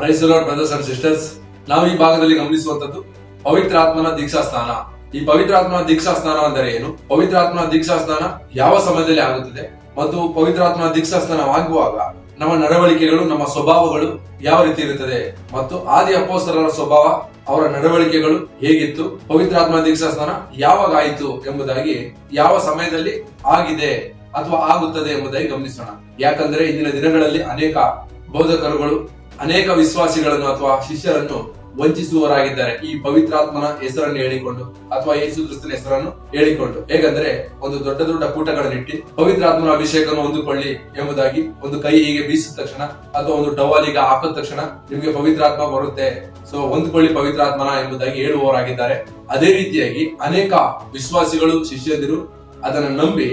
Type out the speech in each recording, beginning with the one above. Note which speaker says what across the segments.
Speaker 1: Price the lord brothers and sisters. ನಾವು ಈ ಭಾಗದಲ್ಲಿ ಗಮನಿಸುವಂತದ್ದು ಪವಿತ್ರಾತ್ಮನ ದೀಕ್ಷಾ ಸ್ನಾನ. ಈ ಪವಿತ್ರಾತ್ಮನ ದೀಕ್ಷಾ ಸ್ನಾನ ಅಂದರೆ ಏನು, ಪವಿತ್ರಾತ್ಮನ ದೀಕ್ಷಾ ಸ್ನಾನ ಯಾವ ಸಮಯದಲ್ಲಿ ಆಗುತ್ತದೆ ಮತ್ತು ಪವಿತ್ರಾತ್ಮನ ದೀಕ್ಷಾ ಸ್ನಾನ ಆಗುವಾಗ ನಮ್ಮ ನಡವಳಿಕೆಗಳು, ನಮ್ಮ ಸ್ವಭಾವಗಳು ಯಾವ ರೀತಿ ಇರುತ್ತದೆ ಮತ್ತು ಆದಿ ಅಪೊಸ್ತಲರ ಸ್ವಭಾವ, ಅವರ ನಡವಳಿಕೆಗಳು ಹೇಗಿತ್ತು, ಪವಿತ್ರಾತ್ಮ ದೀಕ್ಷಾ ಸ್ನಾನ ಯಾವಾಗ ಆಯಿತು ಎಂಬುದಾಗಿ, ಯಾವ ಸಮಯದಲ್ಲಿ ಆಗಿದೆ ಅಥವಾ ಆಗುತ್ತದೆ ಎಂಬುದಾಗಿ ಗಮನಿಸೋಣ. ಯಾಕಂದ್ರೆ ಇಂದಿನ ದಿನಗಳಲ್ಲಿ ಅನೇಕ ಬೋಧಕರುಗಳು ಅನೇಕ ವಿಶ್ವಾಸಿಗಳನ್ನು ಅಥವಾ ಶಿಷ್ಯರನ್ನು ವಂಚಿಸುವವರಾಗಿದ್ದಾರೆ, ಈ ಪವಿತ್ರಾತ್ಮನ ಹೆಸರನ್ನು ಹೇಳಿಕೊಂಡು ಅಥವಾ ಯೇಸು ಕ್ರಿಸ್ತನ ಹೆಸರನ್ನು ಹೇಳಿಕೊಂಡು. ಹೇಗಂದ್ರೆ ಒಂದು ದೊಡ್ಡ ದೊಡ್ಡ ಕೂಟಗಳನ್ನಿಟ್ಟು ಪವಿತ್ರಾತ್ಮನ ಅಭಿಷೇಕವನ್ನು ಹೊಂದಿಕೊಳ್ಳಿ ಎಂಬುದಾಗಿ ಒಂದು ಕೈ ಹೀಗೆ ಬೀಸಿದ ತಕ್ಷಣ ಅಥವಾ ಒಂದು ಟವಲಿಗೆ ಹಾಕಿದ ತಕ್ಷಣ ನಿಮಗೆ ಪವಿತ್ರಾತ್ಮ ಬರುತ್ತೆ, ಸೊ ಹೊಂದಿಕೊಳ್ಳಿ ಪವಿತ್ರಾತ್ಮನ ಎಂಬುದಾಗಿ ಹೇಳುವವರಾಗಿದ್ದಾರೆ. ಅದೇ ರೀತಿಯಾಗಿ ಅನೇಕ ವಿಶ್ವಾಸಿಗಳು, ಶಿಷ್ಯರು ಅದನ್ನು ನಂಬಿ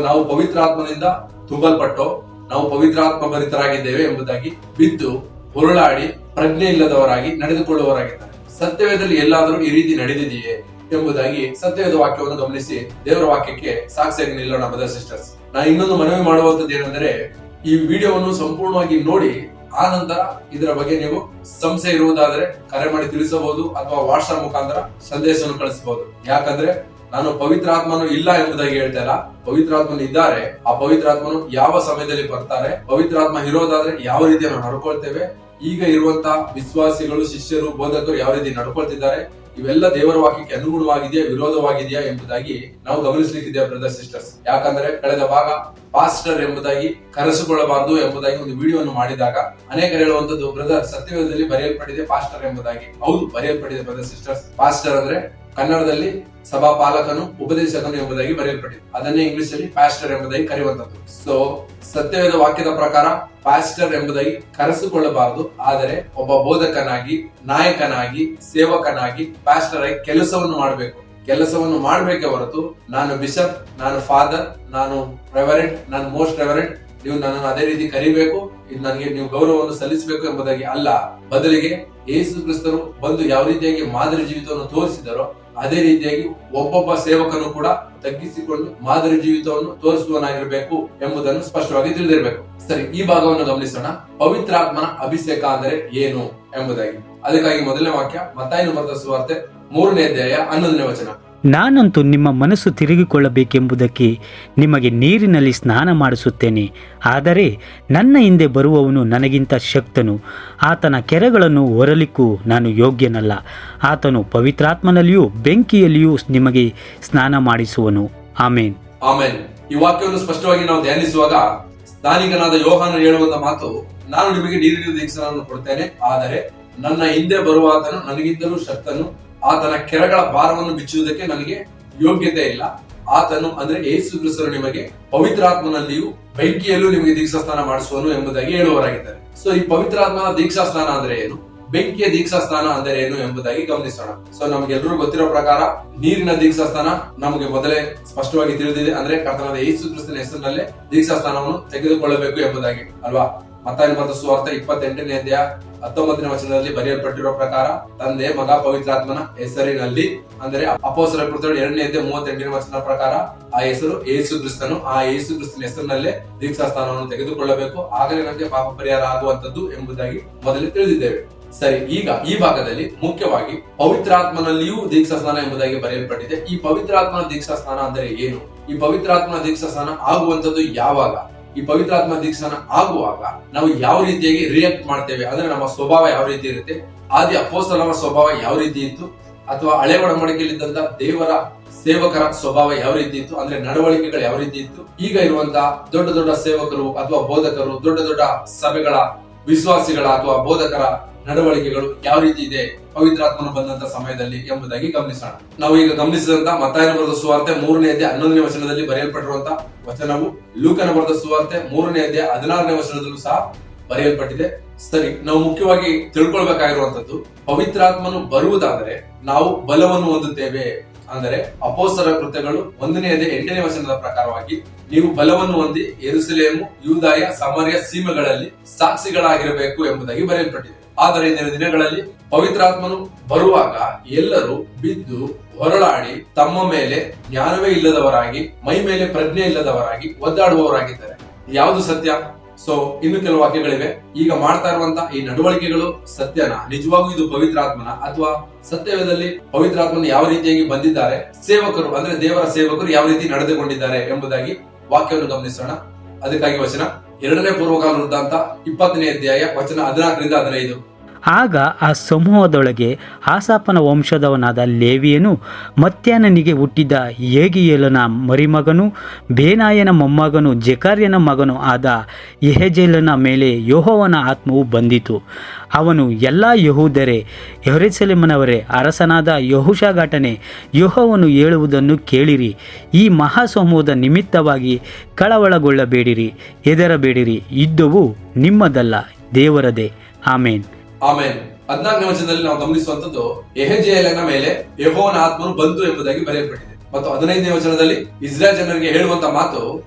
Speaker 1: ನಾವು ಪವಿತ್ರಾತ್ಮನಿಂದ ತುಂಬಲ್ಪಟ್ಟೋ, ನಾವು ಪವಿತ್ರಾತ್ಮ ಭರಿತರಾಗಿದ್ದೇವೆ ಎಂಬುದಾಗಿ ಬಿದ್ದು ಹೊರಳಾಡಿ ಪ್ರಜ್ಞೆ ಇಲ್ಲದವರಾಗಿ ನಡೆದುಕೊಳ್ಳುವವರಾಗಿದ್ದಾರೆ. ಸತ್ಯವೇದದಲ್ಲಿ ಎಲ್ಲಾದರೂ ಈ ರೀತಿ ನಡೆದಿದೆಯೇ ಎಂಬುದಾಗಿ ಸತ್ಯವೇದ ವಾಕ್ಯವನ್ನು ಗಮನಿಸಿ ದೇವರ ವಾಕ್ಯಕ್ಕೆ ಸಾಕ್ಷಿಯಾಗಿ ನಿಲ್ಲೋಣ ಬ್ರದರ್ ಸಿಸ್ಟರ್ಸ್. ನಾ ಇನ್ನೊಂದು ಮನವಿ ಮಾಡುವಂತದ್ದು ಏನೆಂದರೆ, ಈ ವಿಡಿಯೋವನ್ನು ಸಂಪೂರ್ಣವಾಗಿ ನೋಡಿ ಆ ನಂತರ ಇದರ ಬಗ್ಗೆ ನೀವು ಸಂಶಯ ಇರುವುದಾದರೆ ಕರೆ ಮಾಡಿ ತಿಳಿಸಬಹುದು ಅಥವಾ ವಾಟ್ಸ್ಆಪ್ ಮುಖಾಂತರ ಸಂದೇಶವನ್ನು ಕಳಿಸಬಹುದು. ಯಾಕಂದ್ರೆ ನಾನು ಪವಿತ್ರಾತ್ಮನು ಇಲ್ಲ ಎಂಬುದಾಗಿ ಹೇಳ್ತಾ ಇಲ್ಲ, ಪವಿತ್ರಾತ್ಮನು ಇದ್ದಾರೆ. ಆ ಪವಿತ್ರಾತ್ಮನು ಯಾವ ಸಮಯದಲ್ಲಿ ಬರ್ತಾರೆ, ಪವಿತ್ರಾತ್ಮ ಇರೋದಾದ್ರೆ ಯಾವ ರೀತಿ ನಾವು ನಡ್ಕೊಳ್ತೇವೆ, ಈಗ ಇರುವಂತಹ ವಿಶ್ವಾಸಿಗಳು, ಶಿಷ್ಯರು, ಬೋಧಕರು ಯಾವ ರೀತಿ ನಡ್ಕೊಳ್ತಿದ್ದಾರೆ, ಇವೆಲ್ಲ ದೇವರ ವಾಕ್ಯಕ್ಕೆ ಅನುಗುಣವಾಗಿದೆಯಾ, ವಿರೋಧವಾಗಿದೆಯಾ ಎಂಬುದಾಗಿ ನಾವು ಗಮನಿಸಲಿಕ್ಕಿದ್ದೇವೆ ಬ್ರದರ್ ಸಿಸ್ಟರ್ಸ್. ಯಾಕಂದ್ರೆ ಕಳೆದ ಭಾಗ ಪಾಸ್ಟರ್ ಎಂಬುದಾಗಿ ಕರೆಸಿಕೊಳ್ಳಬಾರದು ಎಂಬುದಾಗಿ ಒಂದು ವಿಡಿಯೋವನ್ನು ಮಾಡಿದಾಗ ಅನೇಕರು ಹೇಳುವಂತದ್ದು, ಬ್ರದರ್ ಸತ್ಯವೇದದಲ್ಲಿ ಬರೆಯಲ್ಪಟ್ಟಿದೆ ಪಾಸ್ಟರ್ ಎಂಬುದಾಗಿ. ಹೌದು, ಬರೆಯಲ್ಪಟ್ಟಿದೆ ಬ್ರದರ್ ಸಿಸ್ಟರ್ಸ್. ಪಾಸ್ಟರ್ ಅಂದ್ರೆ ಕನ್ನಡದಲ್ಲಿ ಸಭಾ ಪಾಲಕನು, ಉಪದೇಶಕನು ಎಂಬುದಾಗಿ ಬರೆಯಲ್ಪಟ್ಟಿದೆ. ಅದನ್ನೇ ಇಂಗ್ಲಿಷ್ ಅಲ್ಲಿ ಪಾಸ್ಟರ್ ಎಂಬುದಾಗಿ ಕರೆಯುವಂತದ್ದು. ಸೊ ಸತ್ಯವೇದ ವಾಕ್ಯದ ಪ್ರಕಾರ ಪಾಸ್ಟರ್ ಎಂಬುದಾಗಿ ಕರೆಸಿಕೊಳ್ಳಬಾರದು, ಆದರೆ ಒಬ್ಬ ಬೋಧಕನಾಗಿ, ನಾಯಕನಾಗಿ, ಸೇವಕನಾಗಿ, ಪಾಸ್ಟರ್ ಆಗಿ ಕೆಲಸವನ್ನು ಮಾಡಬೇಕೇ ಹೊರತು ನಾನು ಬಿಷಪ್, ನಾನು ಫಾದರ್, ನಾನು ರೆವರೆಂಟ್, ನಾನು ಮೋಸ್ಟ್ ರೆವರೆಂಟ್, ನೀವು ನನ್ನನ್ನು ಅದೇ ರೀತಿ ಕರಿಬೇಕು, ನನಗೆ ನೀವು ಗೌರವವನ್ನು ಸಲ್ಲಿಸಬೇಕು ಎಂಬುದಾಗಿ ಅಲ್ಲ. ಬದಲಿಗೆ ಯೇಸು ಕ್ರಿಸ್ತರು ಬಂದು ಯಾವ ರೀತಿಯಾಗಿ ಮಾದರಿ ಜೀವಿತವನ್ನು ತೋರಿಸಿದರೋ ಅದೇ ರೀತಿಯಾಗಿ ಒಬ್ಬೊಬ್ಬ ಸೇವಕನು ಕೂಡ ತಗ್ಗಿಸಿಕೊಂಡು ಮಾದರಿ ಜೀವಿತವನ್ನು ತೋರಿಸುವನಾಗಿರ್ಬೇಕು ಎಂಬುದನ್ನು ಸ್ಪಷ್ಟವಾಗಿ ತಿಳಿದಿರಬೇಕು. ಸರಿ, ಈ ಭಾಗವನ್ನು ಗಮನಿಸೋಣ. ಪವಿತ್ರಾತ್ಮನ ಅಭಿಷೇಕ ಅಂದರೆ ಏನು ಎಂಬುದಾಗಿ. ಅದಕ್ಕಾಗಿ ಮೊದಲನೇ ವಾಕ್ಯ ಮತ್ತಾಯನು ಬರೆದ ಸುವಾರ್ತೆ 3ನೇ ಅಧ್ಯಾಯ 11ನೇ ವಚನ.
Speaker 2: ನಾನಂತೂ ನಿಮ್ಮ ಮನಸ್ಸು ತಿರುಗಿಕೊಳ್ಳಬೇಕೆಂಬುದಕ್ಕೆ ನಿಮಗೆ ನೀರಿನಲ್ಲಿ ಸ್ನಾನ ಮಾಡಿಸುತ್ತೇನೆ, ಆದರೆ ನನ್ನ ಹಿಂದೆ ಬರುವವನು ನನಗಿಂತ ಶಕ್ತನು, ಆತನ ಕೆರಗಳನ್ನು ಹೊರಲಿಕ್ಕೂ ನಾನು ಯೋಗ್ಯನಲ್ಲ. ಆತನು ಪವಿತ್ರಾತ್ಮನಲ್ಲಿಯೂ ಬೆಂಕಿಯಲ್ಲಿಯೂ ನಿಮಗೆ ಸ್ನಾನ ಮಾಡಿಸುವನು. ಆಮೇನ್.
Speaker 1: ಆಮೇನ್. ಈ ವಾಕ್ಯವನ್ನು ಸ್ಪಷ್ಟವಾಗಿ ನಾವು ಧ್ಯಾನಿಸುವಾಗ ಸ್ನಾನಿಕನಾದ ಯೋಹಾನನು ಹೇಳುವಂತ ಮಾತು, ನಾನು ನಿಮಗೆ ನೀರಿನ ದೀಕ್ಷಾವನ್ನು ಕೊಡ್ತೇನೆ, ಆದರೆ ನನ್ನ ಹಿಂದೆ ಬರುವಾತನು ನನಗಿಂತಲೂ ಶಕ್ತನು, ಆತನ ಕೆರಗಳ ಭಾರವನ್ನು ಬಿಚ್ಚುವುದಕ್ಕೆ ನನಗೆ ಯೋಗ್ಯತೆ ಇಲ್ಲ. ಆತನು ಅಂದ್ರೆ ಯೇಸು ಕ್ರಿಸ್ತನು ನಿಮಗೆ ಪವಿತ್ರಾತ್ಮನಲ್ಲಿಯೂ ಬೆಂಕಿಯಲ್ಲೂ ನಿಮಗೆ ದೀಕ್ಷಾ ಸ್ನಾನ ಮಾಡಿಸುವನು ಎಂಬುದಾಗಿ ಹೇಳುವವರಾಗಿದ್ದಾರೆ. ಸೊ ಈ ಪವಿತ್ರಾತ್ಮನ ದೀಕ್ಷಾ ಸ್ನಾನ ಅಂದ್ರೆ ಏನು, ಬೆಂಕಿಯ ದೀಕ್ಷಾ ಸ್ನಾನ ಅಂದರೆ ಏನು ಎಂಬುದಾಗಿ ಗಮನಿಸೋಣ. ಸೊ ನಮಗೆಲ್ಲರೂ ಗೊತ್ತಿರೋ ಪ್ರಕಾರ ನೀರಿನ ದೀಕ್ಷಾ ಸ್ನಾನ ನಮಗೆ ಮೊದಲೇ ಸ್ಪಷ್ಟವಾಗಿ ತಿಳಿದಿದೆ, ಅಂದ್ರೆ ಕರ್ತನಾದ ಯೇಸು ಕ್ರಿಸ್ತನ ಹೆಸರಿನಲ್ಲೇ ದೀಕ್ಷಾ ಸ್ನಾನವನ್ನು ತೆಗೆದುಕೊಳ್ಳಬೇಕು ಎಂಬುದಾಗಿ ಅಲ್ವಾ. ಮತ್ತಾಯನು ಬರೆದ ಸುವಾರ್ತೆ 28ನೇ ಅಧ್ಯಾಯ 19ನೇ ವಚನದಲ್ಲಿ ಬರೆಯಲ್ಪಟ್ಟಿರುವ ಪ್ರಕಾರ ತಂದೆ, ಮಗ, ಪವಿತ್ರಾತ್ಮನ ಹೆಸರಿನಲ್ಲಿ, ಅಂದರೆ ಅಪೊಸ್ತಲರ ಕೃತ್ಯಗಳು 2ನೇ ಅಧ್ಯಾಯ 38ನೇ ವಚನ ಪ್ರಕಾರ ಆ ಹೆಸರು ಯೇಸು ಕ್ರಿಸ್ತನು. ಆ ಯೇಸು ಕ್ರಿಸ್ತನ ಹೆಸರಿನಲ್ಲೇ ದೀಕ್ಷಾ ಸ್ಥಾನವನ್ನು ತೆಗೆದುಕೊಳ್ಳಬೇಕು, ಆಗಲೇ ನಮಗೆ ಪಾಪ ಪರಿಹಾರ ಆಗುವಂತದ್ದು ಎಂಬುದಾಗಿ ಮೊದಲೇ ತಿಳಿದಿದ್ದೇವೆ. ಸರಿ, ಈಗ ಈ ಭಾಗದಲ್ಲಿ ಮುಖ್ಯವಾಗಿ ಪವಿತ್ರಾತ್ಮನಲ್ಲಿಯೂ ದೀಕ್ಷಾ ಸ್ನಾನ ಎಂಬುದಾಗಿ ಬರೆಯಲ್ಪಟ್ಟಿದೆ. ಈ ಪವಿತ್ರಾತ್ಮನ ದೀಕ್ಷಾ ಸ್ನಾನ ಅಂದರೆ ಏನು, ಈ ಪವಿತ್ರಾತ್ಮನ ದೀಕ್ಷಾ ಸ್ನಾನ ಆಗುವಂತದ್ದು ಯಾವಾಗ, ಈ ಪವಿತ್ರಾತ್ಮ ದೀಕ್ಷಾನ ಆಗುವಾಗ ನಾವು ಯಾವ ರೀತಿಯಾಗಿ ರಿಯಾಕ್ಟ್ ಮಾಡ್ತೇವೆ, ಅಂದ್ರೆ ನಮ್ಮ ಸ್ವಭಾವ ಯಾವ ರೀತಿ ಇರುತ್ತೆ, ಆದಿ ಅಪೊಸ್ತಲರ ಸ್ವಭಾವ ಯಾವ ರೀತಿ ಇತ್ತು, ಅಥವಾ ಹಳೆ ಒಡಂಬಡಿಕೆಯಲ್ಲಿದ್ದಂತ ದೇವರ ಸೇವಕರ ಸ್ವಭಾವ ಯಾವ ರೀತಿ ಇತ್ತು, ಅಂದ್ರೆ ನಡವಳಿಕೆಗಳು ಯಾವ ರೀತಿ ಇತ್ತು, ಈಗ ಇರುವಂತಹ ದೊಡ್ಡ ದೊಡ್ಡ ಸೇವಕರು ಅಥವಾ ಬೋಧಕರು, ದೊಡ್ಡ ದೊಡ್ಡ ಸಭೆಗಳ ವಿಶ್ವಾಸಿಗಳ ಅಥವಾ ಬೋಧಕರ ನಡವಳಿಕೆಗಳು ಯಾವ ರೀತಿ ಇದೆ ಪವಿತ್ರಾತ್ಮನು ಬಂದಂತ ಸಮಯದಲ್ಲಿ ಎಂಬುದಾಗಿ ಗಮನಿಸೋಣ. ನಾವು ಈಗ ಗಮನಿಸಿದಂತ ಮತ್ತಾಯನು ಬರೆದ ಸುವಾರ್ತೆ 3ನೇ ಅಧ್ಯಾಯ 11ನೇ ವಚನದಲ್ಲಿ ಬರೆಯಲ್ಪಟ್ಟಿರುವಂತಹ ವಚನವು ಲೂಕನ ಬರೆದ ಸುವಾರ್ತೆ 3ನೇ ಅಧ್ಯಾಯ 16ನೇ ವಚನದಲ್ಲೂ ಸಹ ಬರೆಯಲ್ಪಟ್ಟಿದೆ. ಸರಿ, ನಾವು ಮುಖ್ಯವಾಗಿ ತಿಳ್ಕೊಳ್ಬೇಕಾಗಿರುವಂತದ್ದು, ಪವಿತ್ರಾತ್ಮನು ಬರುವುದಾದರೆ ನಾವು ಬಲವನ್ನು ಹೊಂದುತ್ತೇವೆ. ಅಂದರೆ ಅಪೊಸ್ತಲರ ಕೃತ್ಯಗಳು 1ನೇ ಅಧ್ಯಾಯ 8ನೇ ವಚನದ ಪ್ರಕಾರವಾಗಿ ನೀವು ಬಲವನ್ನು ಹೊಂದಿ ಯೆರೂಸಲೇಮು, ಯೂದಾಯ, ಸಮಾರ್ಯ ಸೀಮೆಗಳಲ್ಲಿ ಸಾಕ್ಷಿಗಳಾಗಿರಬೇಕು ಎಂಬುದಾಗಿ ಬರೆಯಲ್ಪಟ್ಟಿದೆ. ಆದರೆ ಇಂದಿನ ದಿನಗಳಲ್ಲಿ ಪವಿತ್ರಾತ್ಮನು ಬರುವಾಗ ಎಲ್ಲರೂ ಬಿದ್ದು ಹೊರಳಾಡಿ ತಮ್ಮ ಮೇಲೆ ಜ್ಞಾನವೇ ಇಲ್ಲದವರಾಗಿ, ಮೈ ಮೇಲೆ ಪ್ರಜ್ಞೆ ಇಲ್ಲದವರಾಗಿ ಒದ್ದಾಡುವವರಾಗಿದ್ದಾರೆ. ಯಾವುದು ಸತ್ಯ? ಸೊ ಇನ್ನು ಕೆಲವು ವಾಕ್ಯಗಳಿವೆ. ಈಗ ಮಾಡ್ತಾ ಇರುವಂತ ಈ ನಡವಳಿಕೆಗಳು ಸತ್ಯನ, ನಿಜವಾಗೂ ಇದು ಪವಿತ್ರಾತ್ಮನ, ಅಥವಾ ಸತ್ಯವೇದದಲ್ಲಿ ಪವಿತ್ರಾತ್ಮನ ಯಾವ ರೀತಿಯಾಗಿ ಬಂದಿದ್ದಾರೆ, ಸೇವಕರು ಅಂದ್ರೆ ದೇವರ ಸೇವಕರು ಯಾವ ರೀತಿ ನಡೆದುಕೊಂಡಿದ್ದಾರೆ ಎಂಬುದಾಗಿ ವಾಕ್ಯವನ್ನು ಗಮನಿಸೋಣ. ಅದಕ್ಕಾಗಿ ವಚನ 2ನೇ ಪೂರ್ವಕಾಲ ವೃತ್ತಾಂತ 20ನೇ ಅಧ್ಯಾಯ ವಚನ 14ರಿಂದ 15.
Speaker 2: ಆಗ ಆ ಸಮೂಹದೊಳಗೆ ಆಸಾಫನ ವಂಶದವನಾದ ಲೇವಿಯನು ಮತ್ಯಾನನಿಗೆ ಹುಟ್ಟಿದ ಯೇಗಿಯೇಲನ ಮರಿಮಗನು ಬೇನಾಯನ ಮೊಮ್ಮಗನು ಜೆಕರ್ಯನ ಮಗನು ಆದ ಯೆಹಜೇಲನ ಮೇಲೆ ಯೆಹೋವನ ಆತ್ಮವು ಬಂದಿತು. ಅವನು ಎಲ್ಲ ಯೆಹೂದರೇ, ಯೆರೂಸಲೇಮಿನವರೇ, ಅರಸನಾದ ಯೆಹೋಷಾಫಾಟನೇ, ಯೆಹೋವನು ಹೇಳುವುದನ್ನು ಕೇಳಿರಿ. ಈ ಮಹಾಸಮೂಹದ ನಿಮಿತ್ತವಾಗಿ ಕಳವಳಗೊಳ್ಳಬೇಡಿರಿ, ಹೆದರಬೇಡಿರಿ. ಯುದ್ಧವು ನಿಮ್ಮದಲ್ಲ, ದೇವರದೇ. ಆಮೇನ್.
Speaker 1: ಆಮೇನ್. 14ನೇ ವಚನದಲ್ಲಿ ನಾವು ಗಮನಿಸುವಂತದ್ದು ಯೆಹಜೇಲನ ಮೇಲೆ ಯೆಹೋವನ ಆತ್ಮನು ಬಂತು ಎಂಬುದಾಗಿ ಬರೆಯಲ್ಪಟ್ಟಿದೆ. ಮತ್ತು 15ನೇ ವಚನದಲ್ಲಿ ಇಸ್ರಾಯೇಲ್ ಜನರಿಗೆ ಹೇಳುವಂತ ಮಾತು,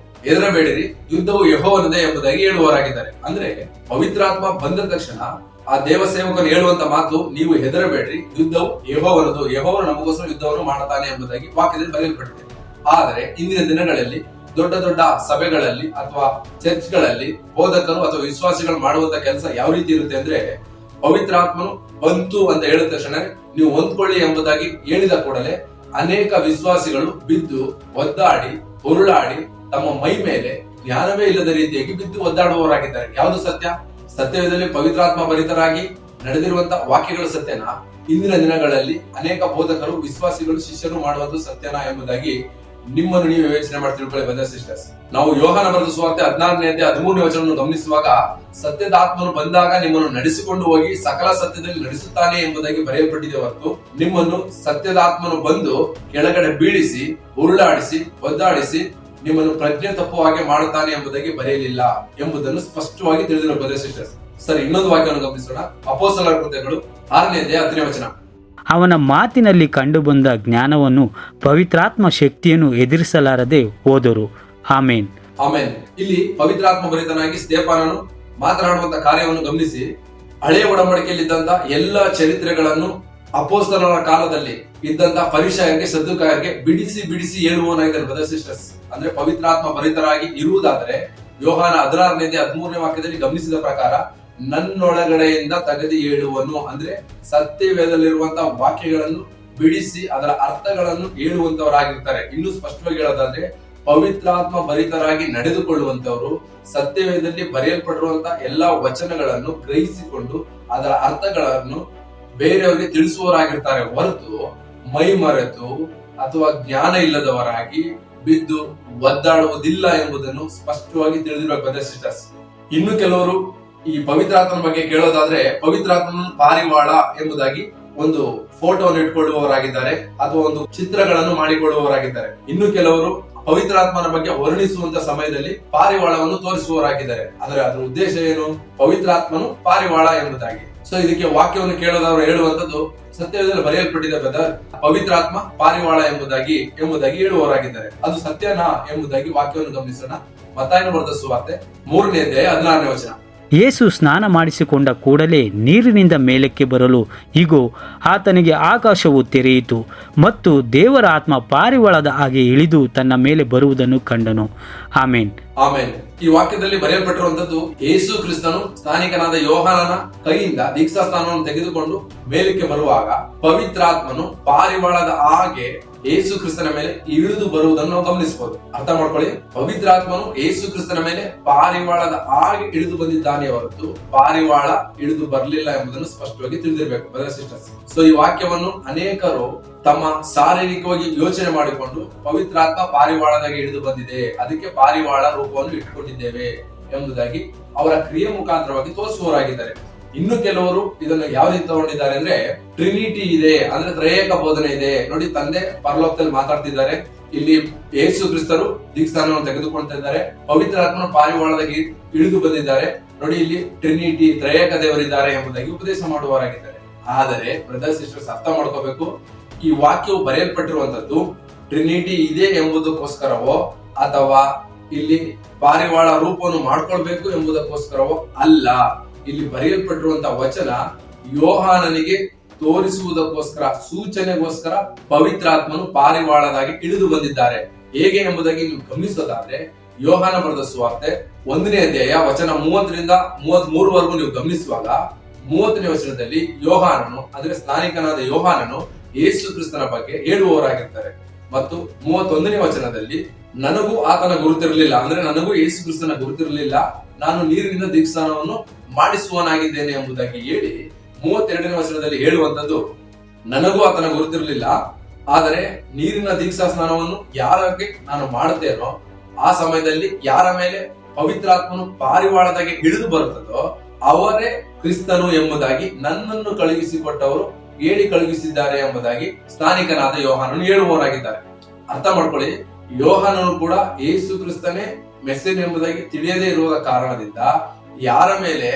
Speaker 1: ಹೆದರಬೇಡಿರಿ, ಯುದ್ಧವು ಯೆಹೋವನದೇ ಎಂಬುದಾಗಿ ಹೇಳುವವರಾಗಿದ್ದಾರೆ. ಅಂದ್ರೆ ಪವಿತ್ರಾತ್ಮ ಬಂದ ತಕ್ಷಣ ಆ ದೇವ ಸೇವಕನು ಹೇಳುವಂತ ಮಾತು, ನೀವು ಹೆದರಬೇಡ್ರಿ, ಯುದ್ಧವು ಯೆಹೋವನದು, ಯೆಹೋವನು ನಮಗೋಸ್ಕರ ಯುದ್ಧವನ್ನು ಮಾಡುತ್ತಾನೆ ಎಂಬುದಾಗಿ ವಾಕ್ಯದಲ್ಲಿ ಬರೆಯಲ್ಪಟ್ಟಿದೆ. ಆದರೆ ಇಂದಿನ ದಿನಗಳಲ್ಲಿ ದೊಡ್ಡ ದೊಡ್ಡ ಸಭೆಗಳಲ್ಲಿ ಅಥವಾ ಚರ್ಚ್ಗಳಲ್ಲಿ ಬೋಧಕರು ಅಥವಾ ವಿಶ್ವಾಸಿಗಳು ಮಾಡುವಂತ ಕೆಲಸ ಯಾವ ರೀತಿ ಇರುತ್ತೆ ಅಂದ್ರೆ, ಪವಿತ್ರಾತ್ಮನು ಬಂತು ಅಂತ ಹೇಳಿದ ತಕ್ಷಣ ನೀವು ಹೊಂದ್ಕೊಳ್ಳಿ ಎಂಬುದಾಗಿ ಹೇಳಿದ ಕೂಡಲೇ ಅನೇಕ ವಿಶ್ವಾಸಿಗಳು ಬಿದ್ದು ಒದ್ದಾಡಿ ಉರುಳಾಡಿ ತಮ್ಮ ಮೈ ಮೇಲೆ ಜ್ಞಾನವೇ ಇಲ್ಲದ ರೀತಿಯಾಗಿ ಬಿದ್ದು ಒದ್ದಾಡುವವರಾಗಿದ್ದಾರೆ. ಯಾವುದು ಸತ್ಯ? ಸತ್ಯವೇದದಲ್ಲಿ ಪವಿತ್ರಾತ್ಮ ಭರಿತರಾಗಿ ನಡೆದಿರುವಂತ ವಾಕ್ಯಗಳು ಸತ್ಯನಾ? ಇಂದಿನ ದಿನಗಳಲ್ಲಿ ಅನೇಕ ಬೋಧಕರು ವಿಶ್ವಾಸಿಗಳು ಶಿಷ್ಯರು ಮಾಡುವುದು ಸತ್ಯನಾ ಎಂಬುದಾಗಿ ನಿಮ್ಮನ್ನು ನೀವು ಯೋಚನೆ ಮಾಡಿ ತಿಳ್ಕೊಳ್ಳಿ ಬ್ರದರ್ ಸಿಸ್ಟರ್ಸ್. ನಾವು ಯೋಹಾನ ಬರೆದ ಸುವಾರ್ತೆ 16ನೇ ಅಧ್ಯಾಯ 13ನೇ ವಚನವನ್ನು ಗಮನಿಸುವಾಗ, ಸತ್ಯದ ಆತ್ಮನು ಬಂದಾಗ ನಿಮ್ಮನ್ನು ನಡೆಸಿಕೊಂಡು ಹೋಗಿ ಸಕಲ ಸತ್ಯದಲ್ಲಿ ನಡೆಸುತ್ತಾನೆ ಎಂಬುದಾಗಿ ಬರೆಯಲ್ಪಟ್ಟಿದೆ ಹೊರತು ನಿಮ್ಮನ್ನು ಸತ್ಯದ ಆತ್ಮನು ಬಂದು ಕೆಳಗಡೆ ಬೀಳಿಸಿ ಉರುಳಾಡಿಸಿ ಒದ್ದಾಡಿಸಿ ನಿಮ್ಮನ್ನು ಪ್ರಜ್ಞೆ ತಪ್ಪುವ ಹಾಗೆ ಮಾಡುತ್ತಾನೆ ಎಂಬುದಾಗಿ ಬರೆಯಲಿಲ್ಲ ಎಂಬುದನ್ನು ಸ್ಪಷ್ಟವಾಗಿ ತಿಳಿದಿರುವ ಬ್ರದರ್ ಸಿಸ್ಟರ್ಸ್. ಸರಿ, ಇನ್ನೊಂದು ವಾಕ್ಯವನ್ನು ಗಮನಿಸೋಣ. ಅಪೊಸ್ತಲರ ಕೃತ್ಯಗಳು 6ನೇ ಅಧ್ಯಾಯ 10ನೇ ವಚನ.
Speaker 2: ಅವನ ಮಾತಿನಲ್ಲಿ ಕಂಡುಬಂದ ಜ್ಞಾನವನ್ನು ಪವಿತ್ರಾತ್ಮ ಶಕ್ತಿಯನ್ನು ಎದುರಿಸಲಾರದೆ ಹೋದರು. ಆಮೇನ್.
Speaker 1: ಆಮೇನ್. ಇಲ್ಲಿ ಪವಿತ್ರಾತ್ಮ ಭರಿತನಾಗಿ ಸ್ತೆಫನನು ಮಾತನಾಡುವಂತ ಕಾರ್ಯವನ್ನು ಗಮನಿಸಿ, ಹಳೆಯ ಒಡಂಬಡಿಕೆಯಲ್ಲಿದ್ದಂತ ಎಲ್ಲ ಚರಿತ್ರೆಗಳನ್ನು ಅಪೊಸ್ತಲರ ಕಾಲದಲ್ಲಿ ಇದ್ದಂತ ಪರಿಸಯರಿಗೆ ಸದ್ದುಕಾಯರಿಗೆ ಬಿಡಿಸಿ ಬಿಡಿಸಿ ಹೇಳುವವನಾಗಿದ್ದಾರೆ ಬ್ರದರ್ ಸಿಸ್ಟರ್ಸ್. ಅಂದ್ರೆ ಪವಿತ್ರಾತ್ಮ ಭರಿತರಾಗಿ ಇರುವುದಾದರೆ ಯೋಹಾನ 16ನೇ ಅಧ್ಯಾಯ 13ನೇ ವಾಕ್ಯದಲ್ಲಿ ಗಮನಿಸಿದ ಪ್ರಕಾರ, ನನ್ನೊಳಗಡೆಯಿಂದ ತೆಗೆದು ಹೇಳುವನು, ಅಂದ್ರೆ ಸತ್ಯವೇದಲ್ಲಿರುವಂತಹ ವಾಕ್ಯಗಳನ್ನು ಬಿಡಿಸಿ ಅದರ ಅರ್ಥಗಳನ್ನು ಹೇಳುವಂತವರಾಗಿರ್ತಾರೆ. ಇನ್ನು ಸ್ಪಷ್ಟವಾಗಿ ಹೇಳೋದಾದ್ರೆ, ಪವಿತ್ರಾತ್ಮ ಭರಿತರಾಗಿ ನಡೆದುಕೊಳ್ಳುವಂತವರು ಸತ್ಯವೇದದಲ್ಲಿ ಬರೆಯಲ್ಪಟ್ಟಿರುವಂತಹ ಎಲ್ಲಾ ವಚನಗಳನ್ನು ಗ್ರಹಿಸಿಕೊಂಡು ಅದರ ಅರ್ಥಗಳನ್ನು ಬೇರೆಯವರಿಗೆ ತಿಳಿಸುವವರಾಗಿರ್ತಾರೆ ಹೊರತು ಮೈ ಮರೆತು ಅಥವಾ ಜ್ಞಾನ ಇಲ್ಲದವರಾಗಿ ಬಿದ್ದು ಒದ್ದಾಡುವುದಿಲ್ಲ ಎಂಬುದನ್ನು ಸ್ಪಷ್ಟವಾಗಿ ತಿಳಿದಿರುವ ಬ್ರದರ್ ಸಿಸ್ಟರ್ಸ್. ಇನ್ನು ಕೆಲವರು ಈ ಪವಿತ್ರಾತ್ಮನ ಬಗ್ಗೆ ಕೇಳೋದಾದ್ರೆ, ಪವಿತ್ರಾತ್ಮನ ಪಾರಿವಾಳ ಎಂಬುದಾಗಿ ಒಂದು ಫೋಟೋವನ್ನು ಇಟ್ಕೊಳ್ಳುವವರಾಗಿದ್ದಾರೆ ಅಥವಾ ಒಂದು ಚಿತ್ರಗಳನ್ನು ಮಾಡಿಕೊಳ್ಳುವವರಾಗಿದ್ದಾರೆ. ಇನ್ನು ಕೆಲವರು ಪವಿತ್ರಾತ್ಮನ ಬಗ್ಗೆ ವರ್ಣಿಸುವಂತ ಸಮಯದಲ್ಲಿ ಪಾರಿವಾಳವನ್ನು ತೋರಿಸುವವರಾಗಿದ್ದಾರೆ. ಆದರೆ ಅದರ ಉದ್ದೇಶ ಏನು? ಪವಿತ್ರಾತ್ಮನು ಪಾರಿವಾಳ ಎಂಬುದಾಗಿ. ಸೊ ಇದಕ್ಕೆ ವಾಕ್ಯವನ್ನು ಕೇಳೋದವರು ಹೇಳುವಂತದ್ದು, ಸತ್ಯದಲ್ಲಿ ಬರೆಯಲ್ಪಟ್ಟಿದೆ ಬ್ರದರ್, ಪವಿತ್ರಾತ್ಮ ಪಾರಿವಾಳ ಎಂಬುದಾಗಿ ಹೇಳುವವರಾಗಿದ್ದಾರೆ. ಅದು ಸತ್ಯನಾ ಎಂಬುದಾಗಿ ವಾಕ್ಯವನ್ನು ಗಮನಿಸೋಣ. ಮತ್ತಾಯನ ಬರೆದ ಸುವಾರ್ತೆ 3ನೇ ಅಧ್ಯಾಯ 16ನೇ ವಚನ.
Speaker 2: ಯೇಸು ಸ್ನಾನ ಮಾಡಿಸಿಕೊಂಡ ಕೂಡಲೇ ನೀರಿನಿಂದ ಮೇಲಕ್ಕೆ ಬರಲು ಇಗೋ, ಆತನಿಗೆ ಆಕಾಶವು ತೆರೆಯಿತು ಮತ್ತು ದೇವರ ಆತ್ಮ ಪಾರಿವಾಳದ ಹಾಗೆ ಇಳಿದು ತನ್ನ ಮೇಲೆ ಬರುವುದನ್ನು ಕಂಡನು. ಆಮೇನ್.
Speaker 1: ಆಮೇನ್. ಈ ವಾಕ್ಯದಲ್ಲಿ ಬರೆಯಲ್ಪಟ್ಟಿರುವಂತದ್ದು, ಯೇಸು ಕ್ರಿಸ್ತನು ಸ್ನಾನಿಕನಾದ ಯೋಹಾನನ ಕೈಯಿಂದ ದೀಕ್ಷಾ ಸ್ನಾನವನ್ನು ತೆಗೆದುಕೊಂಡು ಮೇಲಕ್ಕೆ ಬರುವಾಗ ಪವಿತ್ರಾತ್ಮನು ಪಾರಿವಾಳದ ಹಾಗೆ ಯೇಸು ಕ್ರಿಸ್ತನ ಮೇಲೆ ಇಳಿದು ಬರುವುದನ್ನು ನಾವು ಗಮನಿಸಬಹುದು. ಅರ್ಥ ಮಾಡ್ಕೊಳ್ಳಿ, ಪವಿತ್ರಾತ್ಮನು ಯೇಸು ಕ್ರಿಸ್ತನ ಮೇಲೆ ಪಾರಿವಾಳದ ಹಾಗೆ ಇಳಿದು ಬಂದಿದ್ದಾನೆ ಹೊರತು ಪಾರಿವಾಳ ಇಳಿದು ಬರಲಿಲ್ಲ ಎಂಬುದನ್ನು ಸ್ಪಷ್ಟವಾಗಿ ತಿಳಿದಿರಬೇಕು ಬ್ರದರ್ ಸಿಸ್ಟರ್ಸ್. ಸೊ ಈ ವಾಕ್ಯವನ್ನು ಅನೇಕರು ತಮ್ಮ ಶಾರೀರಿಕವಾಗಿ ಯೋಚನೆ ಮಾಡಿಕೊಂಡು ಪವಿತ್ರಾತ್ಮ ಪಾರಿವಾಳದಾಗೆ ಇಳಿದು ಬಂದಿದೆ, ಅದಕ್ಕೆ ಪಾರಿವಾಳ ರೂಪವನ್ನು ಇಟ್ಟುಕೊಂಡಿದ್ದೇವೆ ಎಂಬುದಾಗಿ ಅವರ ಕ್ರಿಯೆ ಮುಖಾಂತರವಾಗಿ ತೋರಿಸುವವರಾಗಿದ್ದಾರೆ. ಇನ್ನು ಕೆಲವರು ಇದನ್ನು ಯಾವ ರೀತಿ ತಗೊಂಡಿದ್ದಾರೆ ಅಂದ್ರೆ, ಟ್ರಿನಿಟಿ ಇದೆ, ಅಂದ್ರೆ ತ್ರಯೇಕ ಬೋಧನೆ ಇದೆ. ನೋಡಿ, ತಂದೆ ಪರಲೋಕದಲ್ಲಿ ಮಾತಾಡ್ತಿದ್ದಾರೆ, ಇಲ್ಲಿ ಯೇಸು ಕ್ರಿಸ್ತರು ದೀಕ್ಷಾಸ್ನಾನವನ್ನು ತೆಗೆದುಕೊಳ್ತಾ ಇದ್ದಾರೆ, ಪವಿತ್ರಾತ್ಮನ ಪಾರಿವಾಳದಾಗಿ ಇಳಿದು ಬಂದಿದ್ದಾರೆ. ನೋಡಿ, ಇಲ್ಲಿ ಟ್ರಿನಿಟಿ ತ್ರಯೇಕ ದೇವರಿದ್ದಾರೆ ಎಂಬುದಾಗಿ ಉಪದೇಶ ಮಾಡುವವರಾಗಿದ್ದಾರೆ. ಆದರೆ ಬ್ರದರ್ ಸಿಸ್ಟರ್ಸ್ ಅರ್ಥ ಮಾಡ್ಕೋಬೇಕು, ಈ ವಾಕ್ಯವು ಬರೆಯಲ್ಪಟ್ಟಿರುವಂತದ್ದು ಟ್ರಿನಿಟಿ ಇದೆ ಎಂಬುದಕ್ಕೋಸ್ಕರವೋ ಅಥವಾ ಇಲ್ಲಿ ಪಾರಿವಾಳ ರೂಪವನ್ನು ಮಾಡ್ಕೊಳ್ಬೇಕು ಎಂಬುದಕ್ಕೋಸ್ಕರವೋ ಅಲ್ಲ. ಇಲ್ಲಿ ಬರೆಯಲ್ಪಟ್ಟಿರುವಂತಹ ವಚನ ಯೋಹಾನನಿಗೆ ತೋರಿಸುವುದಕ್ಕೋಸ್ಕರ, ಸೂಚನೆಗೋಸ್ಕರ ಪವಿತ್ರಾತ್ಮನು ಪಾರಿವಾಳದಾಗಿ ಇಳಿದು ಬಂದಿದ್ದಾರೆ. ಹೇಗೆ ಎಂಬುದಾಗಿ ನೀವು ಗಮನಿಸೋದಾದ್ರೆ, ಯೋಹಾನ ಬರೆದ ಸುವಾರ್ತೆ 1ನೇ ಅಧ್ಯಾಯ ವಚನ 30ರಿಂದ 33ವರೆಗೂ ನೀವು ಗಮನಿಸುವಾಗ 30ನೇ ವಚನದಲ್ಲಿ ಯೋಹಾನನು ಅಂದ್ರೆ ಸ್ನಾನಿಕನಾದ ಯೋಹಾನನು ಯೇಸು ಕ್ರಿಸ್ತನ ಬಗ್ಗೆ ಹೇಳುವವರಾಗಿರ್ತಾರೆ. ಮತ್ತು 31ನೇ ವಚನದಲ್ಲಿ ನನಗೂ ಆತನ ಗುರುತಿರಲಿಲ್ಲ, ಅಂದ್ರೆ ನನಗೂ ಯೇಸು ಕ್ರಿಸ್ತನ ಗುರುತಿರಲಿಲ್ಲ, ನಾನು ನೀರಿನಿಂದ ದೀಕ್ಷಾಸ್ನಾನವನ್ನು ಮಾಡಿಸುವನಾಗಿದ್ದೇನೆ ಎಂಬುದಾಗಿ ಹೇಳಿ 32ನೇ ವಚನದಲ್ಲಿ ಹೇಳುವಂತದ್ದು ನನಗೂ ಆತನ ಗುರುತಿರಲಿಲ್ಲ, ಆದರೆ ನೀರಿನ ದೀಕ್ಷಾ ಸ್ನಾನವನ್ನು ಯಾರಿಗೆ ನಾನು ಮಾಡುತ್ತೇನೋ ಆ ಸಮಯದಲ್ಲಿ ಯಾರ ಮೇಲೆ ಪವಿತ್ರಾತ್ಮನು ಪಾರಿವಾಳದಾಗೆ ಇಳಿದು ಬರುತ್ತದೋ ಅವರೇ ಕ್ರಿಸ್ತನು ಎಂಬುದಾಗಿ ನನ್ನನ್ನು ಕಳುಹಿಸಿಕೊಟ್ಟವರು ಹೇಳಿ ಕಳುಹಿಸಿದ್ದಾರೆ ಎಂಬುದಾಗಿ ಸ್ನಾನಿಕನಾದ ಯೋಹಾನನು ಹೇಳುವವರಾಗಿದ್ದಾರೆ. ಅರ್ಥ ಮಾಡ್ಕೊಳ್ಳಿ, ಯೋಹಾನನು ಕೂಡ ಯೇಸು ಕ್ರಿಸ್ತನೇ ಮೆಸ್ಸಿಯನ್ ಎಂಬುದಾಗಿ ತಿಳಿಯದೇ ಇರುವ ಕಾರಣದಿಂದ ಯಾರ ಮೇಲೆ